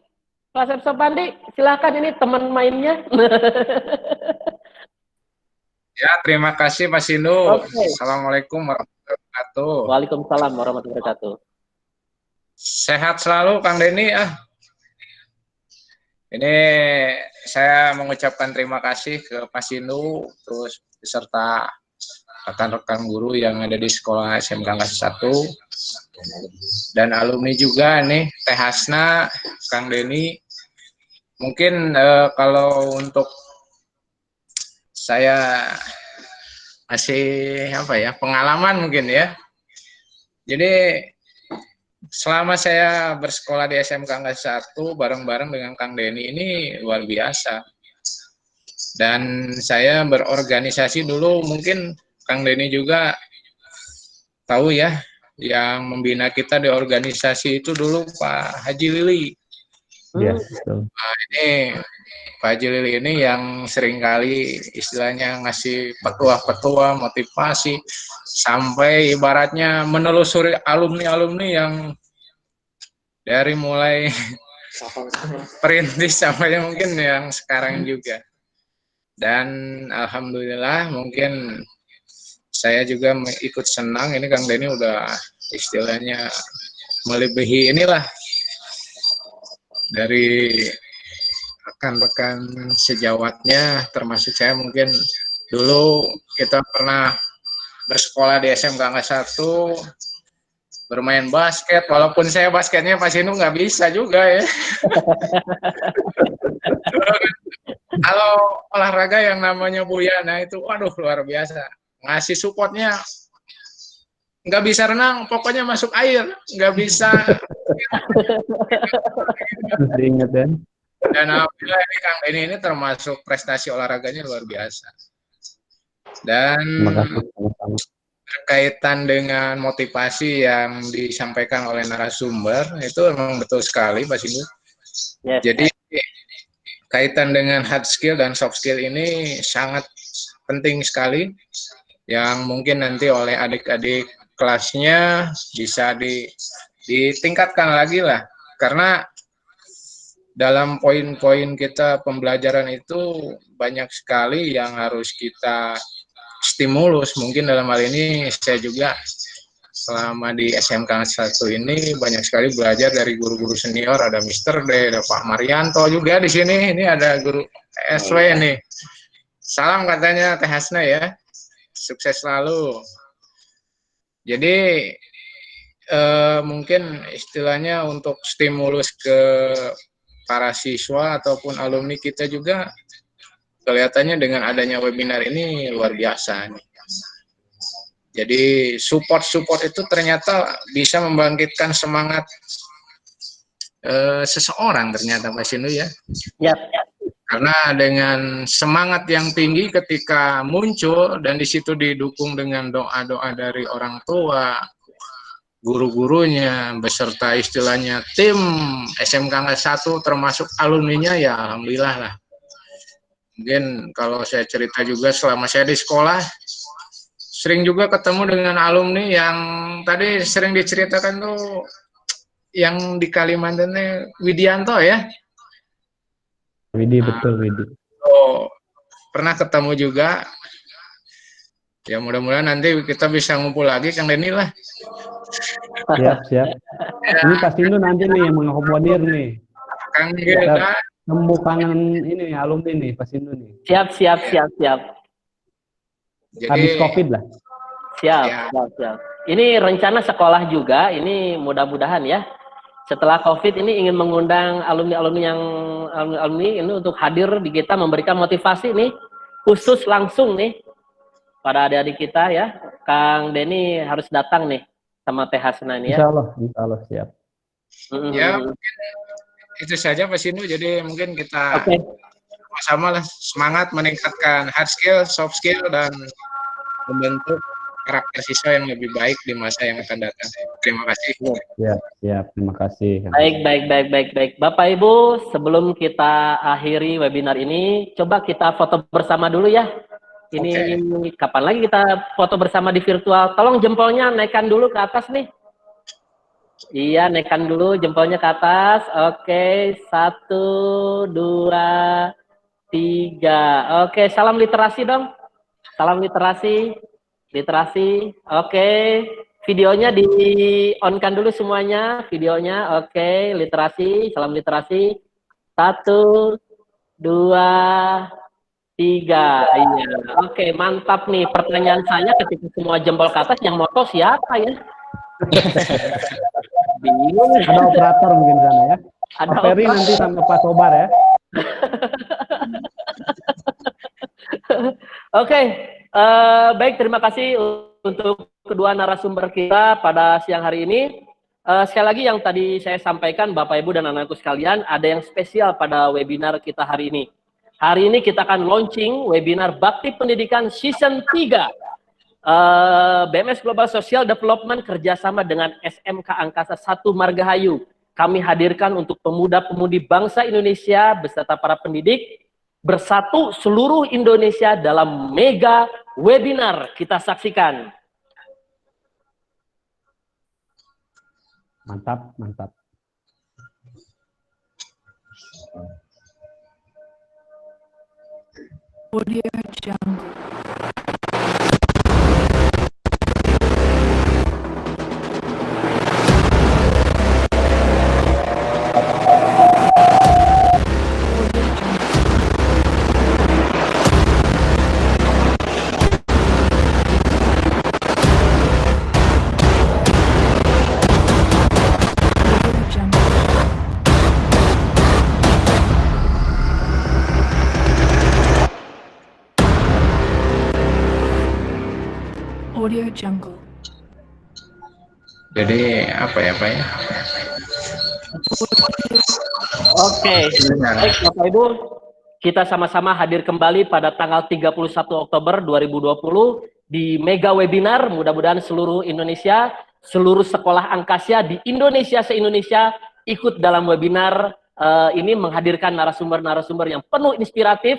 Pak Asep Sopandi, silakan, ini teman mainnya. Ya, terima kasih Mas Sindu. Oke. Assalamualaikum warahmatullahi wabarakatuh. Waalaikumsalam warahmatullahi wabarakatuh. Sehat selalu Kang Denny. Ini saya mengucapkan terima kasih ke Mas Sindu, terus beserta rekan-rekan guru yang ada di sekolah SMK Angkasa 1 dan alumni juga nih, Teh Hasna, Kang Denny. Mungkin kalau untuk saya masih pengalaman mungkin ya. Jadi selama saya bersekolah di SMK Angkasa 1 bareng-bareng dengan Kang Denny ini luar biasa. Dan saya berorganisasi dulu, mungkin Kang Denny juga tahu ya, yang membina kita di organisasi itu dulu Pak Haji Lili. Iya, betul. Nah, ini Pak Haji Lili ini yang seringkali istilahnya ngasih petua-petua, motivasi, sampai ibaratnya menelusuri alumni-alumni yang dari mulai perintis sampai mungkin yang sekarang juga. Dan alhamdulillah mungkin saya juga ikut senang, ini Kang Denny udah istilahnya melebihi inilah dari rekan-rekan sejawatnya, termasuk saya. Mungkin dulu kita pernah bersekolah di SMK Angkasa 1, bermain basket, walaupun saya basketnya Pak Sindu nggak bisa juga ya. Kalau olahraga yang namanya Buya, nah itu waduh luar biasa, ngasih supportnya, nggak bisa renang, pokoknya masuk air, nggak bisa. Ingat kan? Dan alhamdulillah ini Kang Denny ini termasuk prestasi olahraganya luar biasa. Dan berkaitan dengan motivasi yang disampaikan oleh narasumber, itu memang betul sekali Pak Sindu. Yes. Jadi kaitan dengan hard skill dan soft skill ini sangat penting sekali, yang mungkin nanti oleh adik-adik kelasnya bisa ditingkatkan lagi lah, karena dalam poin-poin kita pembelajaran itu banyak sekali yang harus kita stimulus. Mungkin dalam hal ini saya juga selama di SMK 1 ini banyak sekali belajar dari guru-guru senior, ada Mr. D, ada Pak Marianto juga di sini. Ini ada guru SW nih. Salam katanya Teh Hasna ya. Sukses selalu. Jadi mungkin istilahnya untuk stimulus ke para siswa ataupun alumni kita juga, kelihatannya dengan adanya webinar ini luar biasa nih. Jadi support itu ternyata bisa membangkitkan semangat seseorang ternyata Pak Sindu ya. Yap. Karena dengan semangat yang tinggi ketika muncul dan di situ didukung dengan doa-doa dari orang tua, guru-gurunya, beserta istilahnya tim SMK Angkasa 1 termasuk alumninya, ya alhamdulillah lah. Mungkin kalau saya cerita juga selama saya di sekolah, sering juga ketemu dengan alumni yang tadi sering diceritakan tuh, yang di Kalimantan Widianto ya. Widi, betul Widi. Oh, pernah ketemu juga. Ya mudah-mudahan nanti kita bisa ngumpul lagi Kang Denny lah. Siap. Ini Pak Sindu nanti nih yang mengakomodir nih. Kang Geda. Nemu kangen ini alumni nih Pak Sindu nih. Siap. Jadi, habis COVID lah. Siap. Ini rencana sekolah juga, ini mudah-mudahan ya. Setelah COVID ini ingin mengundang alumni ini untuk hadir di kita, memberikan motivasi nih khusus langsung nih pada adik-adik kita ya. Kang Denny harus datang nih sama Teh Hasna ini ya. Insya Allah siap. Ya mungkin itu saja Pak Sindu. Jadi mungkin kita sama-sama lah semangat meningkatkan hard skill, soft skill, dan membentuk karakter siswa yang lebih baik di masa yang akan datang. Terima kasih. Siap. Terima kasih. Baik. Bapak Ibu, sebelum kita akhiri webinar ini, coba kita foto bersama dulu ya. Ini kapan lagi kita foto bersama di virtual? Tolong jempolnya naikkan dulu ke atas nih. Iya, naikkan dulu jempolnya ke atas. Oke, 1, 2, 3. Oke, salam literasi dong. Salam literasi. Literasi. Oke. Videonya di on-kan dulu semuanya. Videonya. Oke, literasi. Salam literasi. 1, 2, 3. Iya. Oke, mantap nih. Pertanyaan saya ketika semua jempol ke atas, yang moto siapa ya? Bingung. Ada operator mungkin sana ya. Ada Pak Ferry nanti sama Pak Sobar ya. Oke, baik, terima kasih untuk kedua narasumber kita pada siang hari ini. Sekali lagi yang tadi saya sampaikan, Bapak Ibu dan anak-anakku sekalian, ada yang spesial pada webinar kita hari ini. Hari ini kita akan launching webinar Bakti Pendidikan Season 3. BMS Global Social Development kerjasama dengan SMK Angkasa 1 Margahayu. Kami hadirkan untuk pemuda-pemudi bangsa Indonesia beserta para pendidik bersatu seluruh Indonesia dalam mega webinar. Kita saksikan. Mantap, mantap. Audio Jungle. Audio Jungle. Jadi apa ya Pak ya? Oke, baik Bapak Ibu, kita sama-sama hadir kembali pada tanggal 31 Oktober 2020 di mega webinar. Mudah-mudahan seluruh Indonesia, seluruh sekolah Angkasa di Indonesia se-Indonesia ikut dalam webinar ini, menghadirkan narasumber-narasumber yang penuh inspiratif,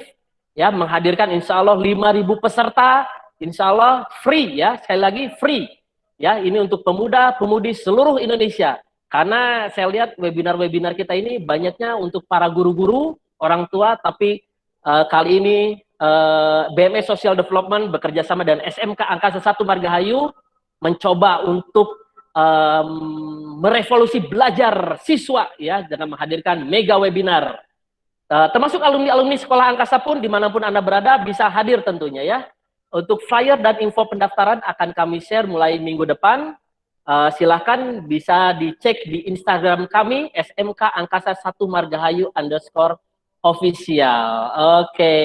ya, menghadirkan insya Allah 5.000 peserta, insya Allah free ya, sekali lagi free ya, ini untuk pemuda-pemudi seluruh Indonesia. Karena saya lihat webinar-webinar kita ini banyaknya untuk para guru-guru, orang tua, tapi kali ini BMS Social Development bekerja sama dengan SMK Angkasa 1 Margahayu mencoba untuk merevolusi belajar siswa ya, dengan menghadirkan mega webinar. Termasuk alumni-alumni sekolah angkasa pun dimanapun Anda berada bisa hadir tentunya ya. Untuk flyer dan info pendaftaran akan kami share mulai minggu depan. Silahkan bisa dicek di Instagram kami SMK Angkasa 1 Margahayu _official. Oke.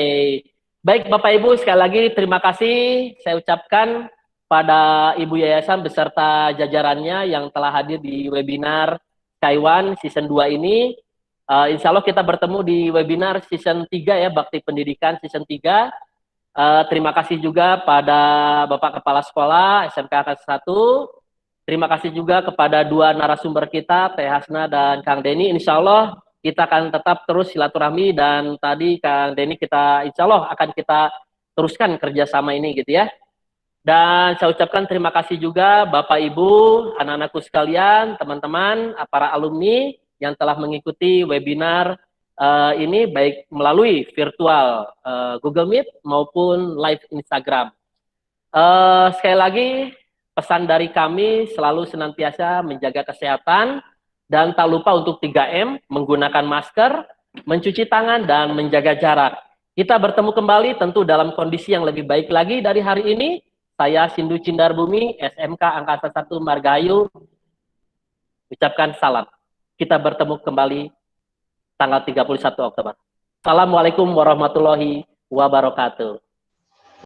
Baik Bapak Ibu, sekali lagi terima kasih saya ucapkan pada Ibu Yayasan beserta jajarannya yang telah hadir di webinar Taiwan Season 2 ini. Insya Allah kita bertemu di webinar Season 3 ya, Bakti Pendidikan Season 3. Terima kasih juga pada Bapak Kepala Sekolah SMK Angkasa 1. Terima kasih juga kepada dua narasumber kita, Teh Hasna dan Kang Denny. Insya Allah kita akan tetap terus silaturahmi, dan tadi Kang Denny kita insya Allah akan kita teruskan kerjasama ini gitu ya. Dan saya ucapkan terima kasih juga Bapak Ibu, anak-anakku sekalian, teman-teman, para alumni yang telah mengikuti webinar ini baik melalui virtual Google Meet maupun live Instagram. Sekali lagi pesan dari kami selalu senantiasa menjaga kesehatan dan tak lupa untuk 3M, menggunakan masker, mencuci tangan dan menjaga jarak. Kita bertemu kembali tentu dalam kondisi yang lebih baik lagi dari hari ini. Saya Sindu Cindar Bumi, SMK Angkasa 1 Margahayu, ucapkan salam. Kita bertemu kembali tanggal 31 Oktober. Assalamualaikum warahmatullahi wabarakatuh.